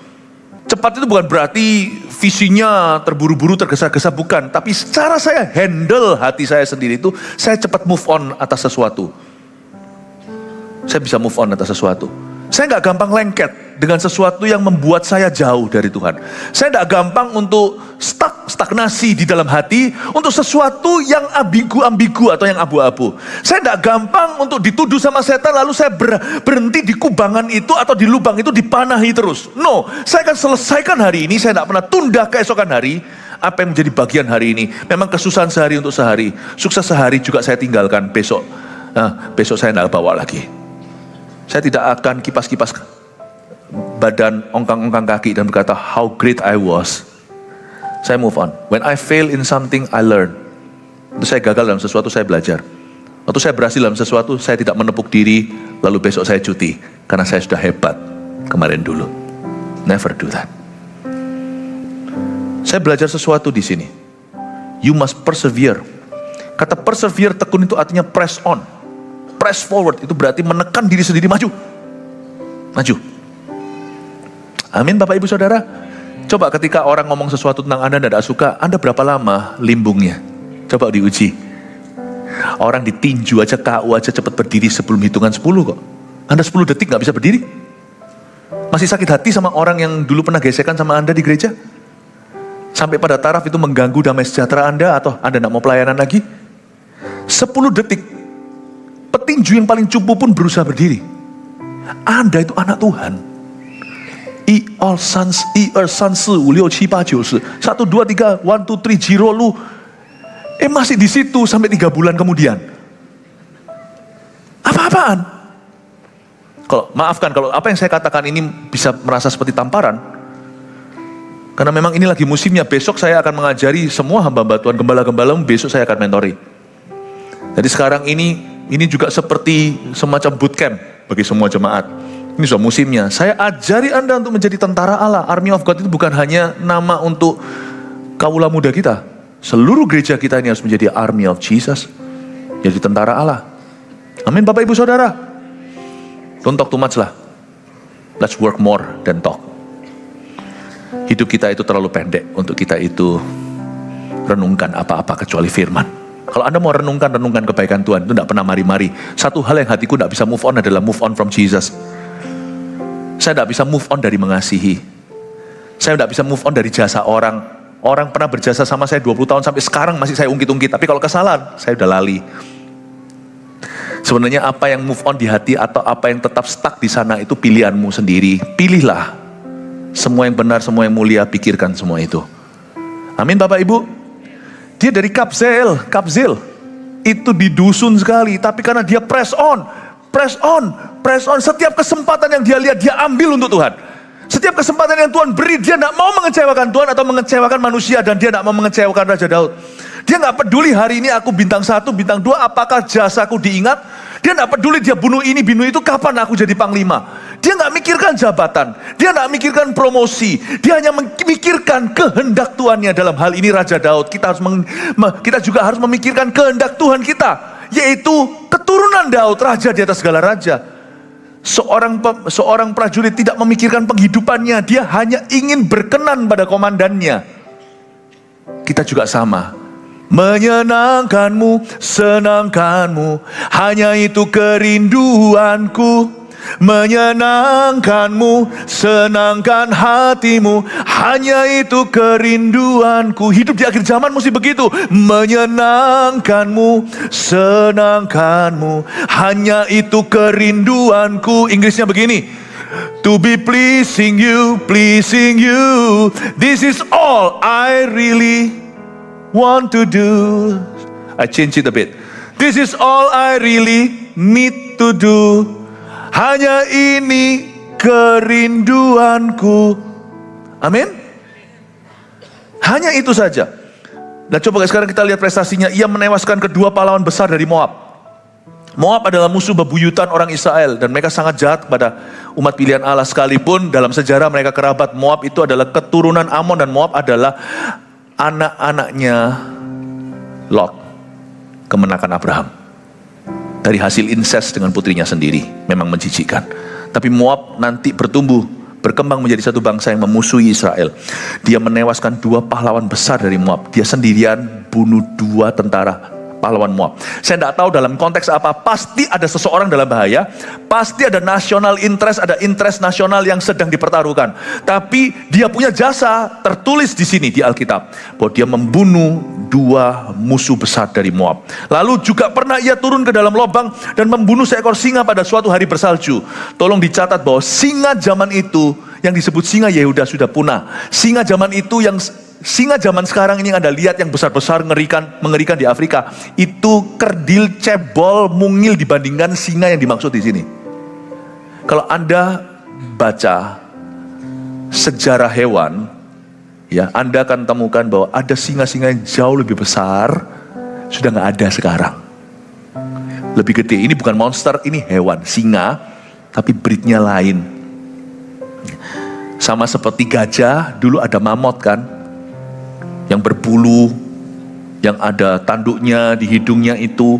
Cepat itu bukan berarti visinya terburu-buru, tergesa-gesa, bukan. Tapi secara saya handle hati saya sendiri itu, saya cepat move on atas sesuatu. Saya bisa move on atas sesuatu. Saya nggak gampang lengket dengan sesuatu yang membuat saya jauh dari Tuhan. Saya nggak gampang untuk stagnasi di dalam hati untuk sesuatu yang ambigu atau yang abu-abu. Saya nggak gampang untuk dituduh sama setan lalu saya berhenti di kubangan itu atau di lubang itu dipanahi terus. No, saya akan selesaikan hari ini. Saya nggak pernah tunda keesokan hari. Apa yang menjadi bagian hari ini? Memang kesusahan sehari untuk sehari, sukses sehari juga saya tinggalkan besok. Besok saya nggak bawa lagi. Saya tidak akan kipas-kipas badan, ongkang-ongkang kaki dan berkata how great I was. Saya move on. When I fail in something, I learn. Waktu saya gagal dalam sesuatu, saya belajar. Waktu saya berhasil dalam sesuatu, saya tidak menepuk diri, lalu besok saya cuti karena saya sudah hebat kemarin dulu. Never do that. Saya belajar sesuatu di sini. You must persevere. Kata persevere, tekun itu artinya press on. Press forward itu berarti menekan diri sendiri maju. Maju. Amin Bapak Ibu Saudara. Coba ketika orang ngomong sesuatu tentang Anda tidak suka, Anda berapa lama limbungnya? Coba diuji. Orang ditinju aja, KU aja cepat berdiri sebelum hitungan 10 kok. Anda 10 detik gak bisa berdiri? Masih sakit hati sama orang yang dulu pernah gesekan sama Anda di gereja? Sampai pada taraf itu mengganggu damai sejahtera Anda atau Anda gak mau pelayanan lagi? 10 detik. Petinju yang paling cupu pun berusaha berdiri. Anda itu anak Tuhan. 1, 2, 3, 4, 5, 6, 7, 8, 9, 10. 1, 2, 3, 1, 2, 3, 0 lu. Masih di situ sampai 3 bulan kemudian. Apa-apaan? Maafkan kalau apa yang saya katakan ini bisa merasa seperti tamparan. Karena memang ini lagi musimnya. Besok saya akan mengajari semua hamba-hamba Tuhan, gembala-gembala, besok saya akan mentori. Jadi sekarang ini juga seperti semacam bootcamp bagi semua jemaat. Ini sudah musimnya. Saya ajari Anda untuk menjadi tentara Allah. Army of God itu bukan hanya nama untuk kaula muda kita. Seluruh gereja kita ini harus menjadi Army of Jesus. Jadi tentara Allah. Amin Bapak Ibu Saudara. Don't talk too much lah. Let's work more than talk. Hidup kita itu terlalu pendek untuk kita itu renungkan apa-apa kecuali firman. Kalau Anda mau renungkan kebaikan Tuhan, itu tidak pernah mari-mari. Satu hal yang hatiku tidak bisa move on adalah move on from Jesus. Saya tidak bisa move on dari mengasihi. Saya tidak bisa move on dari jasa orang. Orang pernah berjasa sama saya 20 tahun, sampai sekarang masih saya ungkit-ungkit. Tapi kalau kesalahan, saya udah lali. Sebenarnya apa yang move on di hati atau apa yang tetap stuck di sana itu pilihanmu sendiri. Pilihlah. Semua yang benar, semua yang mulia, pikirkan semua itu. Amin Bapak Ibu. Dia dari Kabzeel itu di dusun sekali, tapi karena dia press on, press on. Setiap kesempatan yang dia lihat, dia ambil untuk Tuhan. Setiap kesempatan yang Tuhan beri, dia tidak mau mengecewakan Tuhan atau mengecewakan manusia, dan dia tidak mau mengecewakan Raja Daud. Dia nggak peduli hari ini aku bintang 1, bintang 2, apakah jasaku diingat. Dia nggak peduli dia bunuh ini, bunuh itu, kapan aku jadi panglima. Dia nggak mikirkan jabatan, dia nggak mikirkan promosi, dia hanya memikirkan kehendak Tuhannya. Dalam hal ini Raja Daud, kita juga harus memikirkan kehendak Tuhan kita, yaitu keturunan Daud, raja di atas segala raja. Seorang prajurit tidak memikirkan penghidupannya, dia hanya ingin berkenan pada komandannya. Kita juga sama. Menyenangkanmu, senangkanmu, hanya itu kerinduanku. Menyenangkanmu, senangkan hatimu, hanya itu kerinduanku. Hidup di akhir zaman mesti begitu. Menyenangkanmu, senangkanmu, hanya itu kerinduanku. Inggrisnya begini, to be pleasing you, this is all I really want to do. I change it a bit. This is all I really need to do. Hanya ini kerinduanku. Amin. Hanya itu saja. Nah, coba sekarang kita lihat prestasinya. Ia menewaskan kedua pahlawan besar dari Moab. Moab adalah musuh bebuyutan orang Israel, dan mereka sangat jahat kepada umat pilihan Allah. Sekalipun dalam sejarah mereka kerabat, Moab itu adalah keturunan Amon, dan Moab adalah anak-anaknya Lot, kemenakan Abraham. Dari hasil incest dengan putrinya sendiri. Memang menjijikkan. Tapi Moab nanti berkembang menjadi satu bangsa yang memusuhi Israel. Dia menewaskan dua pahlawan besar dari Moab. Dia sendirian bunuh dua tentara pahlawan Moab. Saya tidak tahu dalam konteks apa. Pasti ada seseorang dalam bahaya. Pasti ada national interest, ada interest nasional yang sedang dipertaruhkan. Tapi dia punya jasa, tertulis di sini di Alkitab, bahwa dia membunuh dua musuh besar dari Moab. Lalu juga pernah ia turun ke dalam lubang dan membunuh seekor singa pada suatu hari bersalju. Tolong dicatat bahwa singa zaman itu, yang disebut singa Yehuda, sudah punah. Singa zaman sekarang ini yang Anda lihat yang besar-besar, mengerikan di Afrika, itu kerdil, cebol, mungil dibandingkan singa yang dimaksud di sini. Kalau Anda baca sejarah hewan, ya, Anda akan temukan bahwa ada singa-singa yang jauh lebih besar, sudah nggak ada sekarang. Lebih gede. Ini bukan monster, ini hewan, singa, tapi breednya lain. Sama seperti gajah, dulu ada mamut kan, yang berbulu, yang ada tanduknya di hidungnya itu.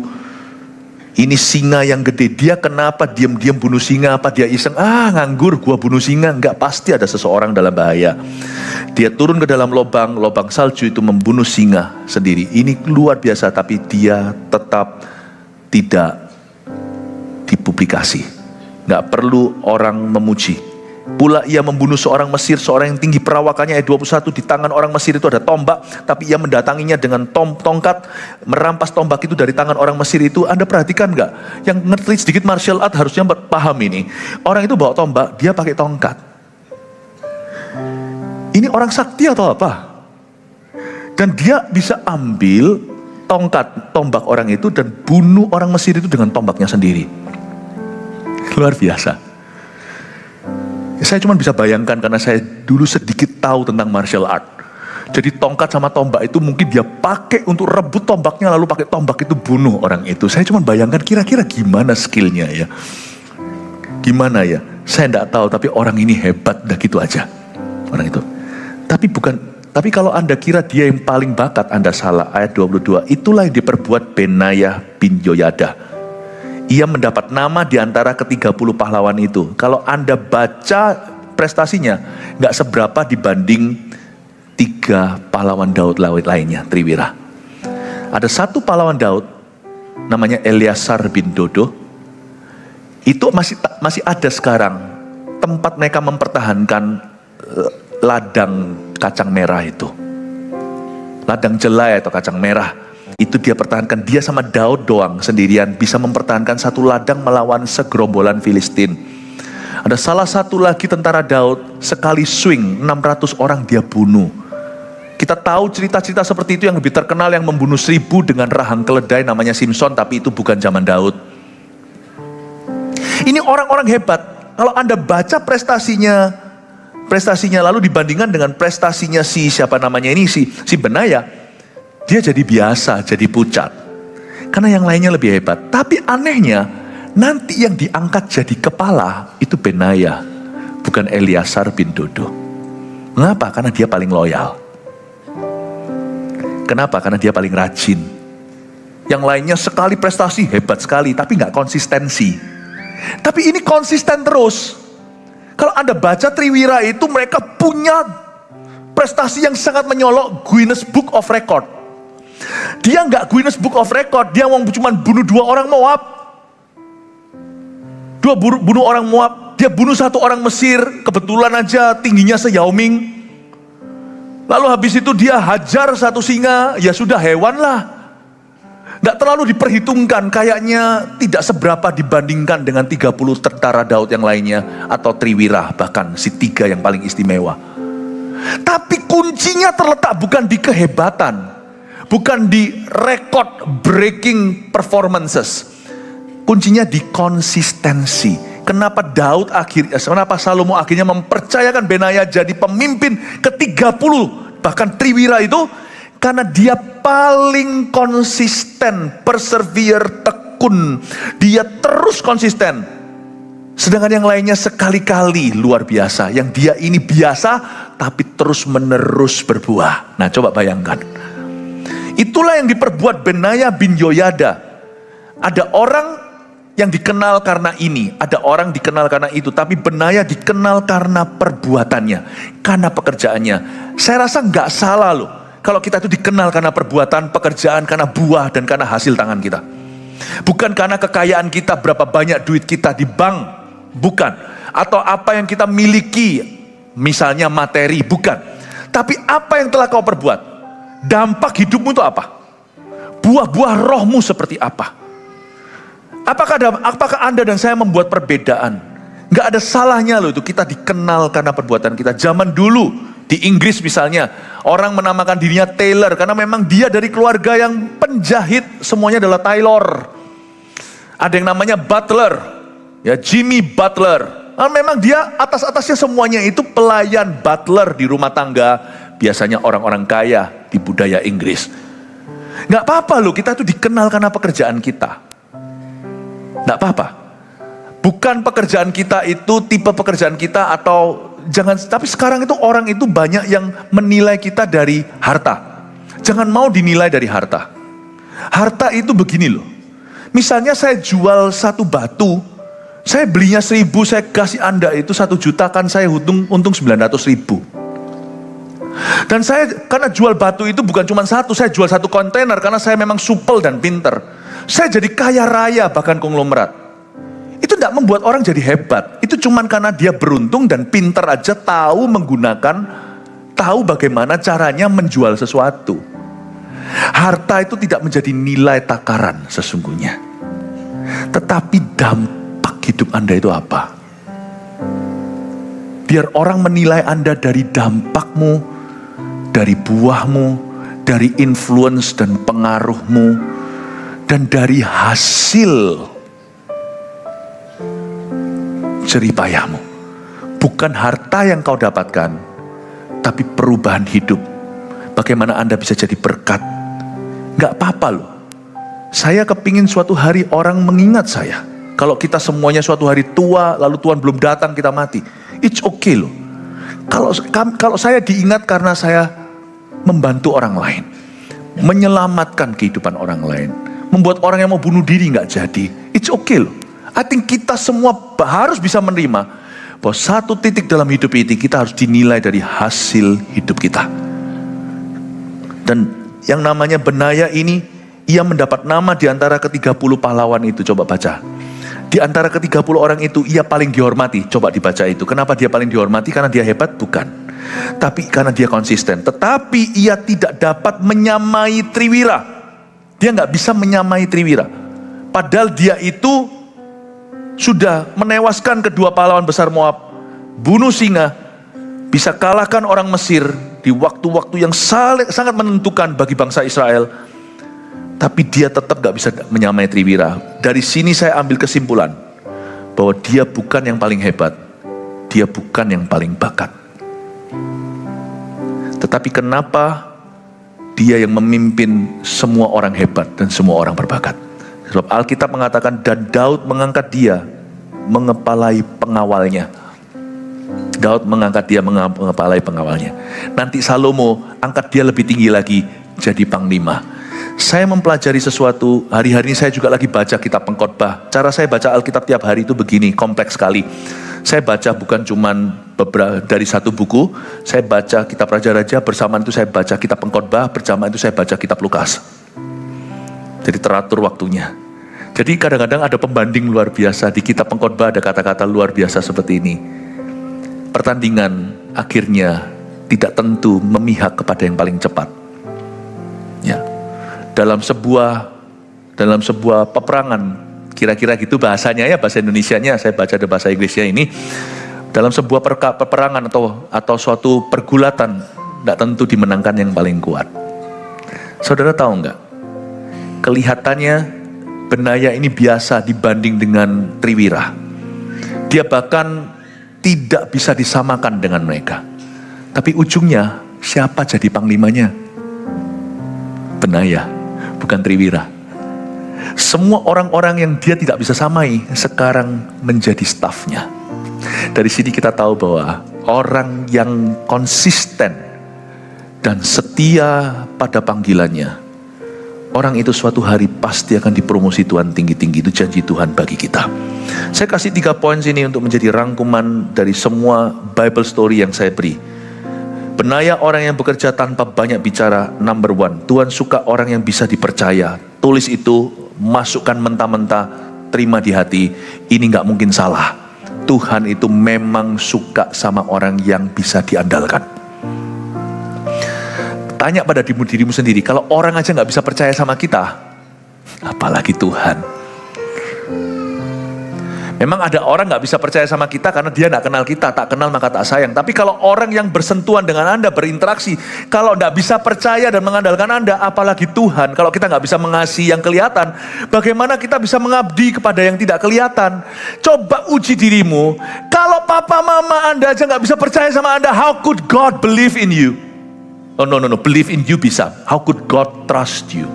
Ini singa yang gede. Dia kenapa diam-diam bunuh singa? Apa dia iseng? Nganggur gua bunuh singa. Enggak, pasti ada seseorang dalam bahaya. Dia turun ke dalam lubang salju itu, membunuh singa sendiri. Ini luar biasa, tapi dia tetap tidak dipublikasi. Enggak perlu orang memuji. Pula ia membunuh seorang Mesir, seorang yang tinggi perawakannya, ayat 21, di tangan orang Mesir itu ada tombak, tapi ia mendatanginya dengan tongkat, merampas tombak itu dari tangan orang Mesir itu. Anda perhatikan nggak? Yang ngerti sedikit martial art harusnya paham ini. Orang itu bawa tombak, dia pakai tongkat. Ini orang sakti atau apa? Dan dia bisa ambil tombak orang itu dan bunuh orang Mesir itu dengan tombaknya sendiri. Luar biasa. Saya cuma bisa bayangkan karena saya dulu sedikit tahu tentang martial art. Jadi tongkat sama tombak itu mungkin dia pakai untuk rebut tombaknya, lalu pakai tombak itu bunuh orang itu. Saya cuma bayangkan kira-kira gimana skillnya ya. Gimana ya? Saya tidak tahu, tapi orang ini hebat, udah gitu aja. Orang itu. Tapi kalau Anda kira dia yang paling bakat, Anda salah. Ayat 22, itulah yang diperbuat Benayah bin Yoyada. Ia mendapat nama di antara ke-30 pahlawan itu. Kalau Anda baca prestasinya, nggak seberapa dibanding 3 pahlawan Daud lainnya, Triwira. Ada satu pahlawan Daud, namanya Eleazar bin Dodo. Itu masih ada sekarang tempat mereka mempertahankan ladang kacang merah itu. Ladang jelai atau kacang merah. Itu dia pertahankan, dia sama Daud doang sendirian bisa mempertahankan satu ladang melawan segerombolan Filistin. Ada salah satu lagi tentara Daud, sekali swing 600 orang dia bunuh. Kita tahu cerita-cerita seperti itu yang lebih terkenal, yang membunuh 1000 dengan rahang keledai namanya Simpson, tapi itu bukan zaman Daud. Ini orang-orang hebat. Kalau Anda baca prestasinya lalu dibandingkan dengan prestasinya si siapa namanya ini, si Benaya, dia jadi biasa, jadi pucat. Karena yang lainnya lebih hebat. Tapi anehnya, nanti yang diangkat jadi kepala itu Benaya, bukan Eleazar bin Dodo. Mengapa? Karena dia paling loyal. Kenapa? Karena dia paling rajin. Yang lainnya sekali prestasi hebat sekali, tapi nggak konsistensi. Tapi ini konsisten terus. Kalau Anda baca Triwira itu, mereka punya prestasi yang sangat menyolok Guinness Book of Record. Dia nggak Guinness Book of Record, dia mau cuma bunuh 2 orang Moab. Bunuh orang Moab, dia bunuh 1 orang Mesir, kebetulan aja tingginya se-Yao Ming. Lalu habis itu dia hajar 1 singa, ya sudah hewan lah. Nggak terlalu diperhitungkan, kayaknya tidak seberapa dibandingkan dengan 30 tentara Daud yang lainnya, atau Triwira, bahkan si 3 yang paling istimewa. Tapi kuncinya terletak bukan di kehebatan, bukan di record breaking performances. Kuncinya di konsistensi. Kenapa Salomo akhirnya mempercayakan Benaya jadi pemimpin ke-30 bahkan Triwira itu? Karena dia paling konsisten, persevere, tekun. Dia terus konsisten. Sedangkan yang lainnya sekali-kali luar biasa. Yang dia ini biasa tapi terus menerus berbuah. Nah, coba bayangkan. Itulah yang diperbuat Benaya bin Yoyada. Ada orang yang dikenal karena ini, ada orang dikenal karena itu, tapi Benaya dikenal karena perbuatannya, karena pekerjaannya. Saya rasa nggak salah loh, kalau kita itu dikenal karena perbuatan, pekerjaan, karena buah, dan karena hasil tangan kita. Bukan karena kekayaan kita, berapa banyak duit kita di bank, bukan. Atau apa yang kita miliki, misalnya materi, bukan. Tapi apa yang telah kau perbuat, dampak hidupmu itu apa? Buah-buah rohmu seperti apa? Apakah Anda dan saya membuat perbedaan? Nggak ada salahnya loh itu kita dikenal karena perbuatan kita. Zaman dulu di Inggris misalnya, orang menamakan dirinya tailor karena memang dia dari keluarga yang penjahit, semuanya adalah tailor. Ada yang namanya butler, ya Jimmy Butler. Nah, memang dia atas-atasnya semuanya itu pelayan butler di rumah tangga, biasanya orang-orang kaya di budaya Inggris. Nggak apa-apa loh, kita tuh dikenal karena pekerjaan kita. Nggak apa-apa. Bukan pekerjaan kita itu tipe pekerjaan kita atau jangan. Tapi sekarang itu orang itu banyak yang menilai kita dari harta. Jangan mau dinilai dari harta. Harta itu begini loh. Misalnya saya jual 1 batu, saya belinya 1.000, saya kasih Anda itu 1 juta, kan saya untung 900.000. Dan saya karena jual batu itu bukan cuma 1, saya jual 1 kontainer karena saya memang supel dan pinter. Saya jadi kaya raya bahkan konglomerat. Itu tidak membuat orang jadi hebat. Itu cuma karena dia beruntung dan pinter aja, tahu bagaimana caranya menjual sesuatu. Harta itu tidak menjadi nilai takaran sesungguhnya. Tetapi dampak hidup Anda itu apa? Biar orang menilai Anda dari dampakmu, dari buahmu, dari influence dan pengaruhmu, dan dari hasil jeripayahmu. Bukan harta yang kau dapatkan, tapi perubahan hidup. Bagaimana Anda bisa jadi berkat. Gak apa-apa loh. Saya kepingin suatu hari orang mengingat saya. Kalau kita semuanya suatu hari tua, lalu Tuhan belum datang, kita mati. It's okay loh. Kalau saya diingat karena saya membantu orang lain, menyelamatkan kehidupan orang lain, membuat orang yang mau bunuh diri nggak jadi, it's okay loh. I think kita semua harus bisa menerima bahwa satu titik dalam hidup ini kita harus dinilai dari hasil hidup kita. Dan yang namanya Benaya ini, ia mendapat nama di antara ke-30 pahlawan itu. Coba baca. Di antara ke-30 orang itu, ia paling dihormati. Coba dibaca itu. Kenapa dia paling dihormati? Karena dia hebat? Bukan. Tapi karena dia konsisten. Tetapi ia tidak dapat menyamai Triwira. Dia nggak bisa menyamai Triwira. Padahal dia itu sudah menewaskan kedua pahlawan besar Moab, bunuh singa, bisa kalahkan orang Mesir di waktu-waktu yang sangat menentukan bagi bangsa Israel. Tapi dia tetap nggak bisa menyamai Triwira. Dari sini saya ambil kesimpulan bahwa dia bukan yang paling hebat, dia bukan yang paling bakat. Tetapi kenapa dia yang memimpin semua orang hebat dan semua orang berbakat? Sebab Alkitab mengatakan, dan Daud mengangkat dia mengepalai pengawalnya. Daud mengangkat dia mengepalai pengawalnya. Nanti Salomo angkat dia lebih tinggi lagi, jadi panglima. Saya mempelajari sesuatu, hari-hari ini saya juga lagi baca kitab Pengkhotbah. Cara saya baca Alkitab tiap hari itu begini, kompleks sekali. Saya baca bukan cuman dari satu buku, saya baca kitab Raja-Raja, bersamaan itu saya baca kitab Pengkhotbah, bersamaan itu saya baca kitab Lukas. Jadi teratur waktunya. Jadi kadang-kadang ada pembanding luar biasa, di kitab Pengkhotbah ada kata-kata luar biasa seperti ini. Pertandingan akhirnya tidak tentu memihak kepada yang paling cepat. Ya. Dalam sebuah peperangan, kira-kira gitu bahasanya ya, bahasa Indonesianya, saya baca ada bahasa Inggrisnya ini. Dalam sebuah peperangan atau suatu pergulatan, tidak tentu dimenangkan yang paling kuat. Saudara tahu enggak? Kelihatannya Benaya ini biasa dibanding dengan Triwira. Dia bahkan tidak bisa disamakan dengan mereka. Tapi ujungnya siapa jadi panglimanya? Benaya, bukan Triwira. Semua orang-orang yang dia tidak bisa samai sekarang menjadi stafnya. Dari sini kita tahu bahwa orang yang konsisten dan setia pada panggilannya, orang itu suatu hari pasti akan dipromosi Tuhan tinggi-tinggi. Itu janji Tuhan bagi kita. Saya kasih 3 poin sini untuk menjadi rangkuman dari semua Bible story yang saya beri. Benaya orang yang bekerja tanpa banyak bicara, number 1. Tuhan suka orang yang bisa dipercaya. Tulis itu, masukkan mentah-mentah, terima di hati. Ini gak mungkin salah. Tuhan itu memang suka sama orang yang bisa diandalkan. Tanya pada dirimu sendiri, kalau orang aja gak bisa percaya sama kita, apalagi Tuhan. Memang ada orang gak bisa percaya sama kita karena dia gak kenal kita, tak kenal maka tak sayang. Tapi kalau orang yang bersentuhan dengan Anda, berinteraksi, kalau gak bisa percaya dan mengandalkan Anda, apalagi Tuhan. Kalau kita gak bisa mengasihi yang kelihatan, bagaimana kita bisa mengabdi kepada yang tidak kelihatan? Coba uji dirimu, kalau papa mama Anda aja gak bisa percaya sama Anda, how could God believe in you? Oh no, believe in you bisa. How could God trust you?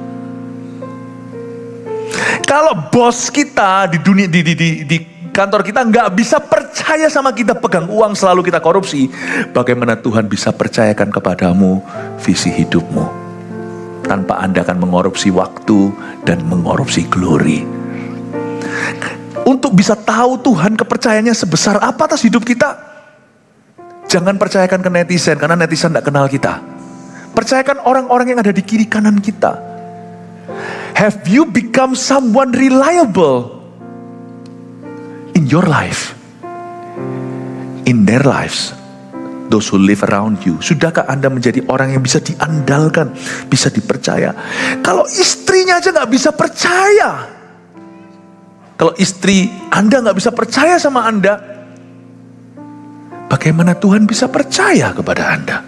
Kalau bos kita di dunia di kantor kita nggak bisa percaya sama kita, pegang uang selalu kita korupsi, bagaimana Tuhan bisa percayakan kepadamu visi hidupmu tanpa Anda akan mengorupsi waktu dan mengorupsi glory? Untuk bisa tahu Tuhan kepercayaannya sebesar apa atas hidup kita, jangan percayakan ke netizen karena netizen nggak kenal kita. Percayakan orang-orang yang ada di kiri kanan kita. Have you become someone reliable in your life, in their lives, those who live around you? Sudahkah Anda menjadi orang yang bisa diandalkan, bisa dipercaya? Kalau istrinya aja gak bisa percaya, kalau istri Anda gak bisa percaya sama Anda, bagaimana Tuhan bisa percaya kepada Anda?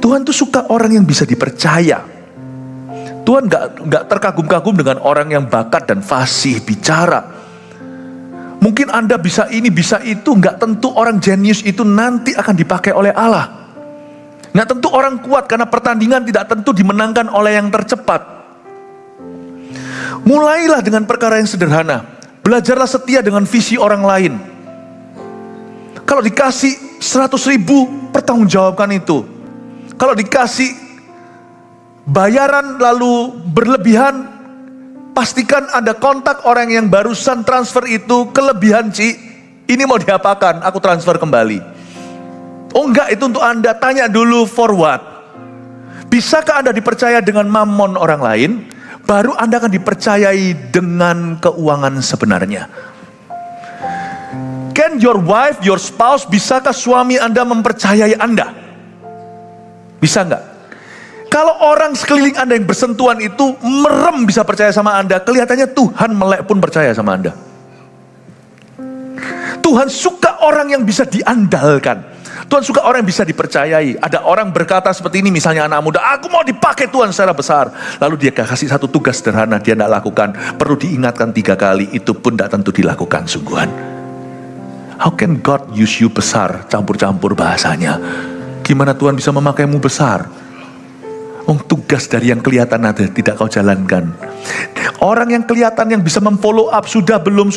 Tuhan tuh suka orang yang bisa dipercaya. Tuhan gak terkagum-kagum dengan orang yang bakat dan fasih bicara. Mungkin Anda bisa ini, bisa itu. Gak tentu orang jenius itu nanti akan dipakai oleh Allah. Gak tentu orang kuat, karena pertandingan tidak tentu dimenangkan oleh yang tercepat. Mulailah dengan perkara yang sederhana. Belajarlah setia dengan visi orang lain. Kalau dikasih 100.000, pertanggungjawabkan itu. Kalau dikasih bayaran lalu berlebihan, pastikan ada kontak orang yang barusan transfer itu kelebihan, Ci. Ini mau diapakan? Aku transfer kembali. Oh enggak, itu untuk Anda. Tanya dulu for what? Bisakah Anda dipercaya dengan mamon orang lain? Baru Anda akan dipercayai dengan keuangan sebenarnya. Can your wife, your spouse, bisakah suami Anda mempercayai Anda? Bisa enggak? Kalau orang sekeliling Anda yang bersentuhan itu merem bisa percaya sama Anda, kelihatannya Tuhan melek pun percaya sama Anda. Tuhan suka orang yang bisa diandalkan. Tuhan suka orang yang bisa dipercayai. Ada orang berkata seperti ini, misalnya anak muda, aku mau dipakai Tuhan secara besar. Lalu dia kasih satu tugas sederhana, dia tidak lakukan. Perlu diingatkan 3 kali, itu pun tidak tentu dilakukan sungguhan. How can God use you besar? Campur-campur bahasanya. Gimana Tuhan bisa memakaimu besar? Tugas dari yang kelihatan ada tidak kau jalankan. Orang yang kelihatan yang bisa memfollow up sudah belum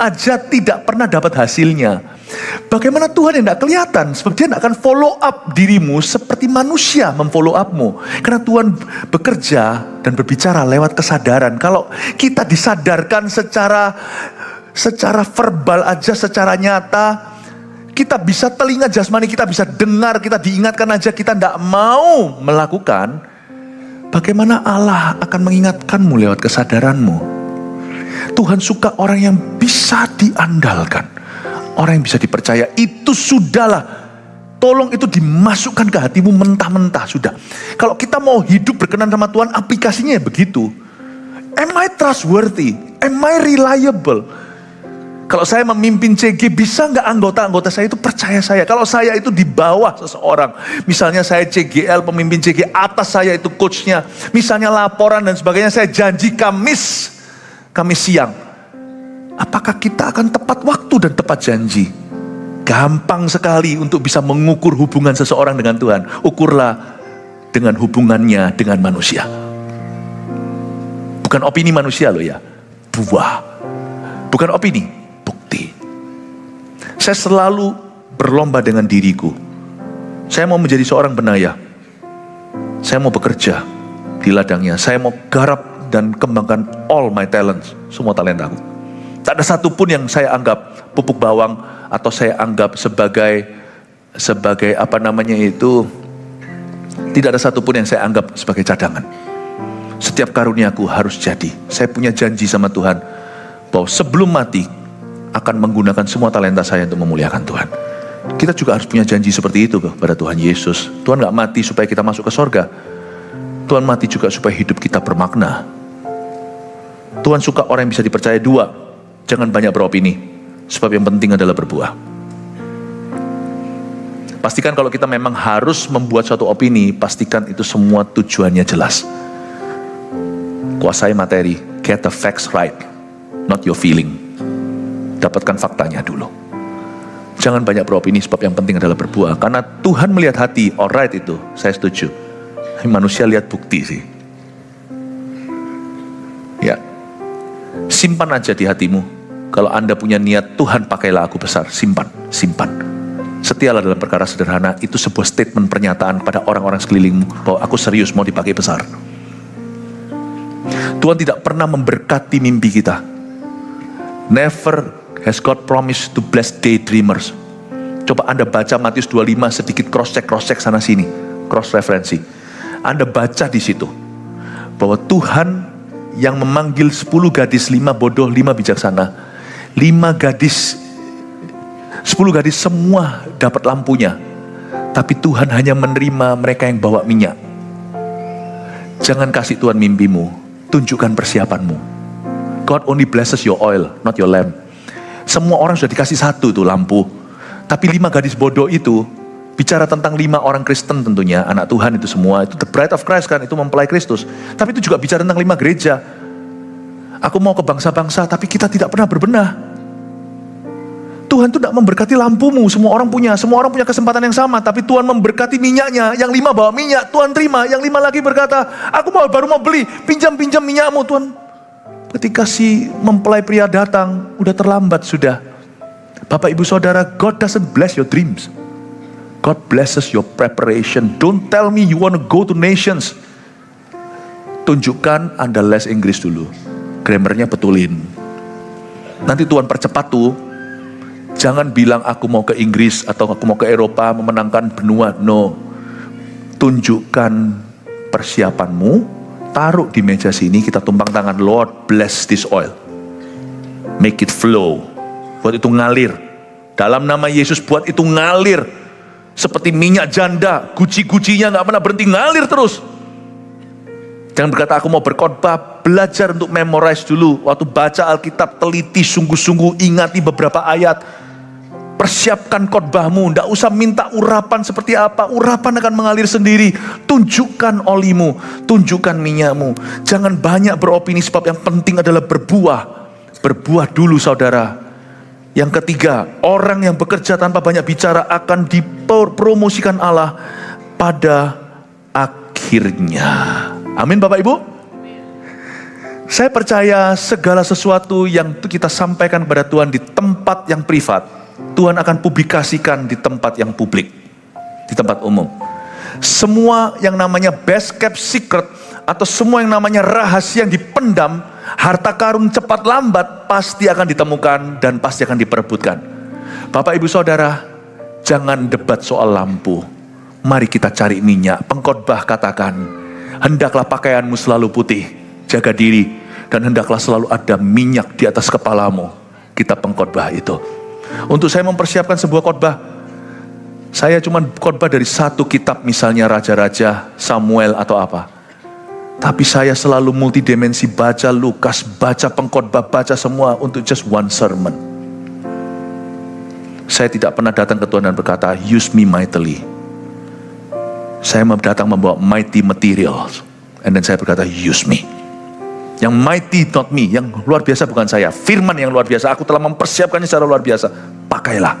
aja tidak pernah dapat hasilnya. Bagaimana Tuhan yang tidak kelihatan? Sebab dia tidak akan follow up dirimu seperti manusia memfollow upmu. Karena Tuhan bekerja dan berbicara lewat kesadaran. Kalau kita disadarkan secara verbal aja, secara nyata, kita bisa telinga jasmani, kita bisa dengar, kita diingatkan aja, kita tidak mau melakukan. Bagaimana Allah akan mengingatkanmu lewat kesadaranmu? Tuhan suka orang yang bisa diandalkan, orang yang bisa dipercaya. Itu sudahlah, tolong itu dimasukkan ke hatimu mentah-mentah sudah. Kalau kita mau hidup berkenan sama Tuhan, aplikasinya begitu. Am I trustworthy? Am I reliable? Kalau saya memimpin CG, bisa nggak anggota-anggota saya itu percaya saya? Kalau saya itu di bawah seseorang, misalnya saya CGL, pemimpin CG, atas saya itu coachnya, misalnya laporan dan sebagainya, saya janji Kamis siang. Apakah kita akan tepat waktu dan tepat janji? Gampang sekali untuk bisa mengukur hubungan seseorang dengan Tuhan. Ukurlah dengan hubungannya dengan manusia. Bukan opini manusia loh ya, buah. Bukan opini. Saya selalu berlomba dengan diriku. Saya mau menjadi seorang benayah. Saya mau bekerja di ladangnya. Saya mau garap dan kembangkan all my talents, semua talentaku. Tak ada satupun yang saya anggap pupuk bawang atau saya anggap sebagai tidak ada satupun yang saya anggap sebagai cadangan. Setiap karuniaku harus jadi. Saya punya janji sama Tuhan bahwa sebelum mati akan menggunakan semua talenta saya untuk memuliakan Tuhan. Kita juga harus punya janji seperti itu kepada Tuhan Yesus. Tuhan gak mati supaya kita masuk ke sorga. Tuhan mati juga supaya hidup kita bermakna. Tuhan suka orang yang bisa dipercaya. 2, jangan banyak beropini. Sebab yang penting adalah berbuah. Pastikan kalau kita memang harus membuat suatu opini, pastikan itu semua tujuannya jelas. Kuasai materi, get the facts right, not your feeling. Dapatkan faktanya dulu. Jangan banyak beropini, sebab yang penting adalah berbuah. Karena Tuhan melihat hati, alright itu, saya setuju. Manusia lihat bukti sih. Ya, simpan aja di hatimu. Kalau Anda punya niat, Tuhan pakailah aku besar, simpan. Setialah dalam perkara sederhana, itu sebuah statement pernyataan kepada orang-orang sekelilingmu, bahwa aku serius mau dipakai besar. Tuhan tidak pernah memberkati mimpi kita. Never has God promised to bless daydreamers. Coba Anda baca Matius 25 sedikit cross-check sana sini, cross referensi. Anda baca di situ bahwa Tuhan yang memanggil 10 gadis, 5 bodoh, 5 bijaksana. 10 gadis semua dapat lampunya, tapi Tuhan hanya menerima mereka yang bawa minyak. Jangan kasih Tuhan mimpimu, tunjukkan persiapanmu. God only blesses your oil, not your lamp. Semua orang sudah dikasih 1 tuh lampu. Tapi 5 gadis bodoh itu bicara tentang 5 orang Kristen tentunya, anak Tuhan itu semua. Itu the bride of Christ kan, itu mempelai Kristus. Tapi itu juga bicara tentang 5 gereja. Aku mau ke bangsa-bangsa, tapi kita tidak pernah berbenah. Tuhan itu tidak memberkati lampumu, semua orang punya kesempatan yang sama. Tapi Tuhan memberkati minyaknya, yang 5 bawa minyak, Tuhan terima. Yang 5 lagi berkata, aku baru mau beli, pinjam minyakmu Tuhan. Ketika si mempelai pria datang, udah terlambat sudah. Bapak ibu saudara, God doesn't bless your dreams. God blesses your preparation. Don't tell me you want to go to nations. Tunjukkan Anda les Inggris dulu. Grammarnya betulin. Nanti Tuhan percepat tuh. Jangan bilang aku mau ke Inggris atau aku mau ke Eropa memenangkan benua. No. Tunjukkan persiapanmu. Taruh di meja sini, kita tumpang tangan. Lord, bless this oil. Make it flow. Buat itu ngalir. Dalam nama Yesus, buat itu ngalir. Seperti minyak janda, guci-gucinya gak pernah berhenti, ngalir terus. Jangan berkata aku mau berkhotbah, belajar untuk memorize dulu. Waktu baca Alkitab, teliti sungguh-sungguh, ingati beberapa ayat. Persiapkan khotbahmu, tidak usah minta urapan seperti apa. Urapan akan mengalir sendiri. Tunjukkan olimu, tunjukkan minyakmu. Jangan banyak beropini, sebab yang penting adalah berbuah. Berbuah dulu saudara. Yang ketiga, orang yang bekerja tanpa banyak bicara akan dipromosikan Allah pada akhirnya. Amin Bapak Ibu. Saya percaya segala sesuatu yang kita sampaikan kepada Tuhan di tempat yang privat, Tuhan akan publikasikan di tempat yang publik, di tempat umum. Semua yang namanya best kept secret, atau semua yang namanya rahasia yang dipendam, harta karun cepat lambat pasti akan ditemukan dan pasti akan diperebutkan. Bapak Ibu Saudara, jangan debat soal lampu. Mari kita cari minyak. Pengkhotbah katakan, hendaklah pakaianmu selalu putih, jaga diri, dan hendaklah selalu ada minyak di atas kepalamu. Kita pengkhotbah itu. Untuk saya mempersiapkan sebuah khotbah, saya cuma khotbah dari satu kitab, misalnya Raja-Raja, Samuel atau apa. Tapi saya selalu multidimensi, baca Lukas, baca pengkhotbah, baca semua untuk just one sermon. Saya tidak pernah datang ke Tuhan dan berkata, use me mightily. Saya datang membawa mighty materials. And then saya berkata, use me. Yang mighty not me, yang luar biasa bukan saya. Firman yang luar biasa, aku telah mempersiapkannya secara luar biasa. Pakailah.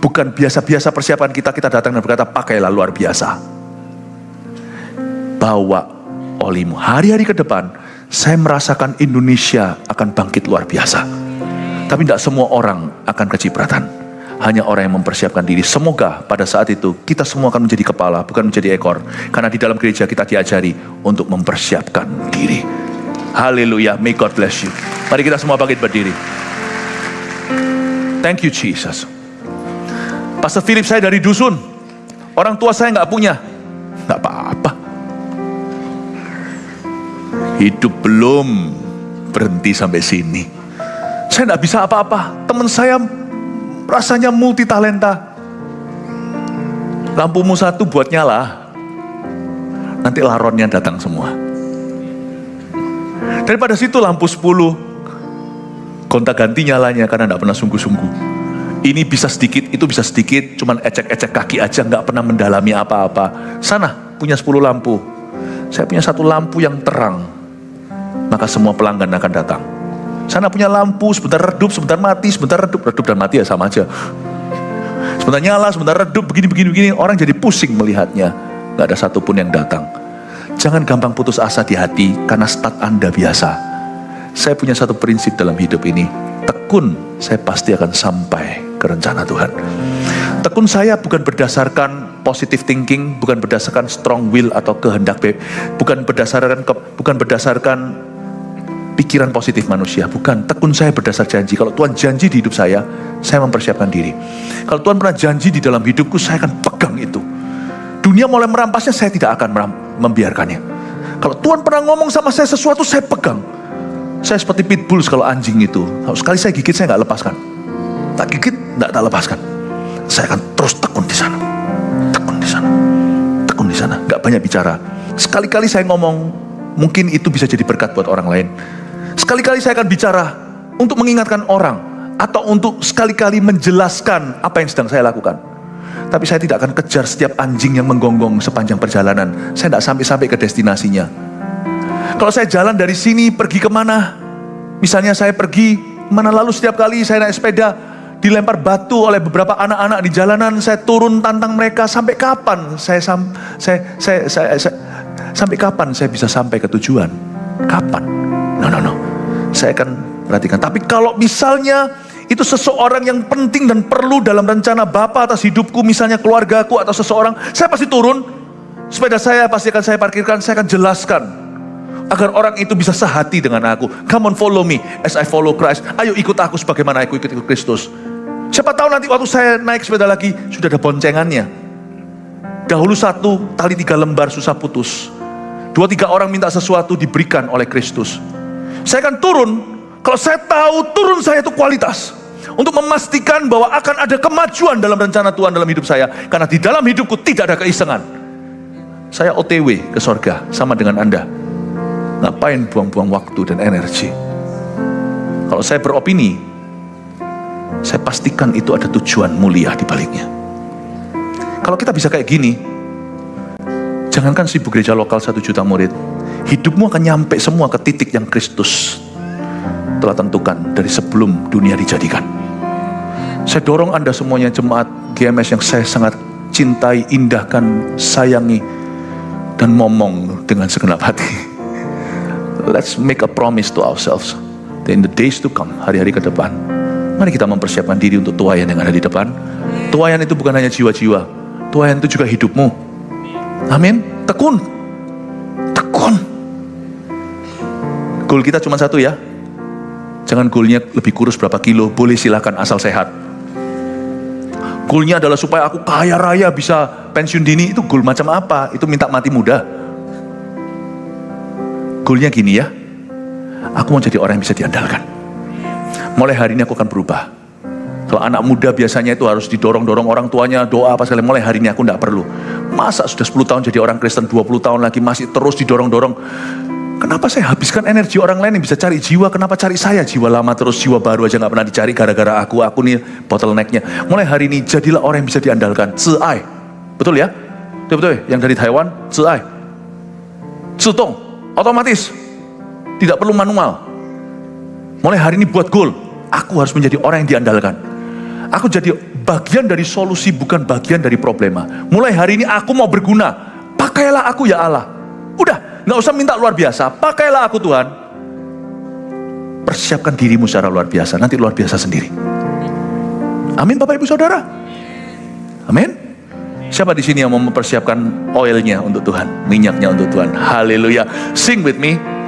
Bukan biasa-biasa persiapan kita datang dan berkata, pakailah luar biasa. Bawa olimu. Hari-hari ke depan, saya merasakan Indonesia akan bangkit luar biasa. Tapi tidak semua orang akan kecipratan. Hanya orang yang mempersiapkan diri. Semoga pada saat itu, kita semua akan menjadi kepala, bukan menjadi ekor. Karena di dalam gereja kita diajari untuk mempersiapkan diri. Haleluya, may God bless you. Mari kita semua bangkit berdiri. Thank you Jesus. Pastor Philip, saya dari dusun. Orang tua saya nggak punya. Nggak apa-apa. Hidup belum berhenti sampai sini. Saya nggak bisa apa-apa. Teman saya rasanya multi talenta. Lampumu satu buat nyala, nanti laronnya datang semua. Daripada situ lampu 10, gonta-ganti nyalanya karena tidak pernah sungguh-sungguh. Ini bisa sedikit, itu bisa sedikit, cuman ecek-ecek kaki aja, nggak pernah mendalami apa-apa. Sana punya 10 lampu, saya punya satu lampu yang terang, maka semua pelanggan akan datang. Sana punya lampu, sebentar redup, sebentar mati, sebentar redup dan mati ya sama aja. Sebentar nyala, sebentar redup, begini, orang jadi pusing melihatnya. Nggak ada satupun yang datang. Jangan gampang putus asa di hati karena stat Anda biasa. Saya punya satu prinsip dalam hidup ini. Tekun, saya pasti akan sampai ke rencana Tuhan. Tekun saya bukan berdasarkan positive thinking, bukan berdasarkan strong will atau kehendak, bukan berdasarkan pikiran positif manusia, bukan. Tekun saya berdasar janji. Kalau Tuhan janji di hidup saya mempersiapkan diri. Kalau Tuhan pernah janji di dalam hidupku, saya akan pegang itu. Dunia mulai merampasnya, saya tidak akan membiarkannya. Kalau Tuhan pernah ngomong sama saya sesuatu, saya pegang. Saya seperti pitbull kalau anjing itu. Kalau sekali saya gigit, saya nggak lepaskan. Tak gigit, tak lepaskan. Saya akan terus tekun di sana. Tekun di sana. Tekun di sana. Nggak banyak bicara. Sekali-kali saya ngomong, mungkin itu bisa jadi berkat buat orang lain. Sekali-kali saya akan bicara untuk mengingatkan orang, atau untuk sekali-kali menjelaskan apa yang sedang saya lakukan. Tapi saya tidak akan kejar setiap anjing yang menggonggong sepanjang perjalanan. Saya tidak sampai-sampai ke destinasinya. Kalau saya jalan dari sini pergi kemana, misalnya saya pergi mana, lalu setiap kali saya naik sepeda dilempar batu oleh beberapa anak-anak di jalanan, saya turun tantang mereka. Sampai kapan sampai kapan saya bisa sampai ke tujuan? Kapan? No. Saya akan perhatikan. Tapi kalau misalnya itu seseorang yang penting dan perlu dalam rencana Bapa atas hidupku, misalnya keluargaku atau seseorang, saya pasti turun. Sepeda saya pasti akan saya parkirkan, saya akan jelaskan agar orang itu bisa sehati dengan aku. Come on, follow me as I follow Christ. Ayo ikut aku sebagaimana aku ikut Kristus. Siapa tahu nanti waktu saya naik sepeda lagi sudah ada boncengannya. Dahulu 1 tali 3 lembar susah putus. 2-3 orang minta sesuatu diberikan oleh Kristus. Saya akan turun kalau saya tahu turun saya itu kualitas. Untuk memastikan bahwa akan ada kemajuan dalam rencana Tuhan dalam hidup saya. Karena di dalam hidupku tidak ada keisengan. Saya OTW ke sorga sama dengan Anda. Ngapain buang-buang waktu dan energi? Kalau saya beropini, saya pastikan itu ada tujuan mulia di baliknya. Kalau kita bisa kayak gini, jangankan 1000 gereja lokal 1 juta murid, hidupmu akan nyampe semua ke titik yang Kristus telah tentukan dari sebelum dunia dijadikan. Saya dorong Anda semuanya, jemaat GMS yang saya sangat cintai, indahkan, sayangi, dan momong dengan segenap hati. Let's make a promise to ourselves. In the days to come, hari-hari ke depan, mari kita mempersiapkan diri untuk tuayan yang ada di depan. Tuayan itu bukan hanya jiwa-jiwa, tuayan itu juga hidupmu. Amin. Tekun. Tekun. Goal kita cuma satu ya. Jangan goalnya lebih kurus berapa kilo, boleh silakan asal sehat. Goalnya adalah supaya aku kaya raya bisa pensiun dini, itu goal macam apa? Itu minta mati muda. Goalnya gini ya, aku mau jadi orang yang bisa diandalkan. Mulai hari ini aku akan berubah. Kalau anak muda biasanya itu harus didorong-dorong orang tuanya, doa apa sekali. Mulai hari ini aku tidak perlu. Masa sudah 10 tahun jadi orang Kristen, 20 tahun lagi masih terus didorong-dorong. Kenapa saya habiskan energi orang lain yang bisa cari jiwa? Kenapa cari saya? Jiwa lama terus, jiwa baru aja gak pernah dicari gara-gara aku nih bottlenecknya. Mulai hari ini jadilah orang yang bisa diandalkan. Zai. Betul ya? Betul-betul yang dari Taiwan, Zai. Zutong, otomatis. Tidak perlu manual. Mulai hari ini buat goal. Aku harus menjadi orang yang diandalkan. Aku jadi bagian dari solusi, bukan bagian dari problema. Mulai hari ini aku mau berguna. Pakailah aku ya Allah. Udah, gak usah minta luar biasa. Pakailah aku Tuhan. Persiapkan dirimu secara luar biasa. Nanti luar biasa sendiri. Amin Bapak Ibu Saudara. Amin. Siapa di sini yang mau mempersiapkan oilnya untuk Tuhan, minyaknya untuk Tuhan? Haleluya. Sing with me.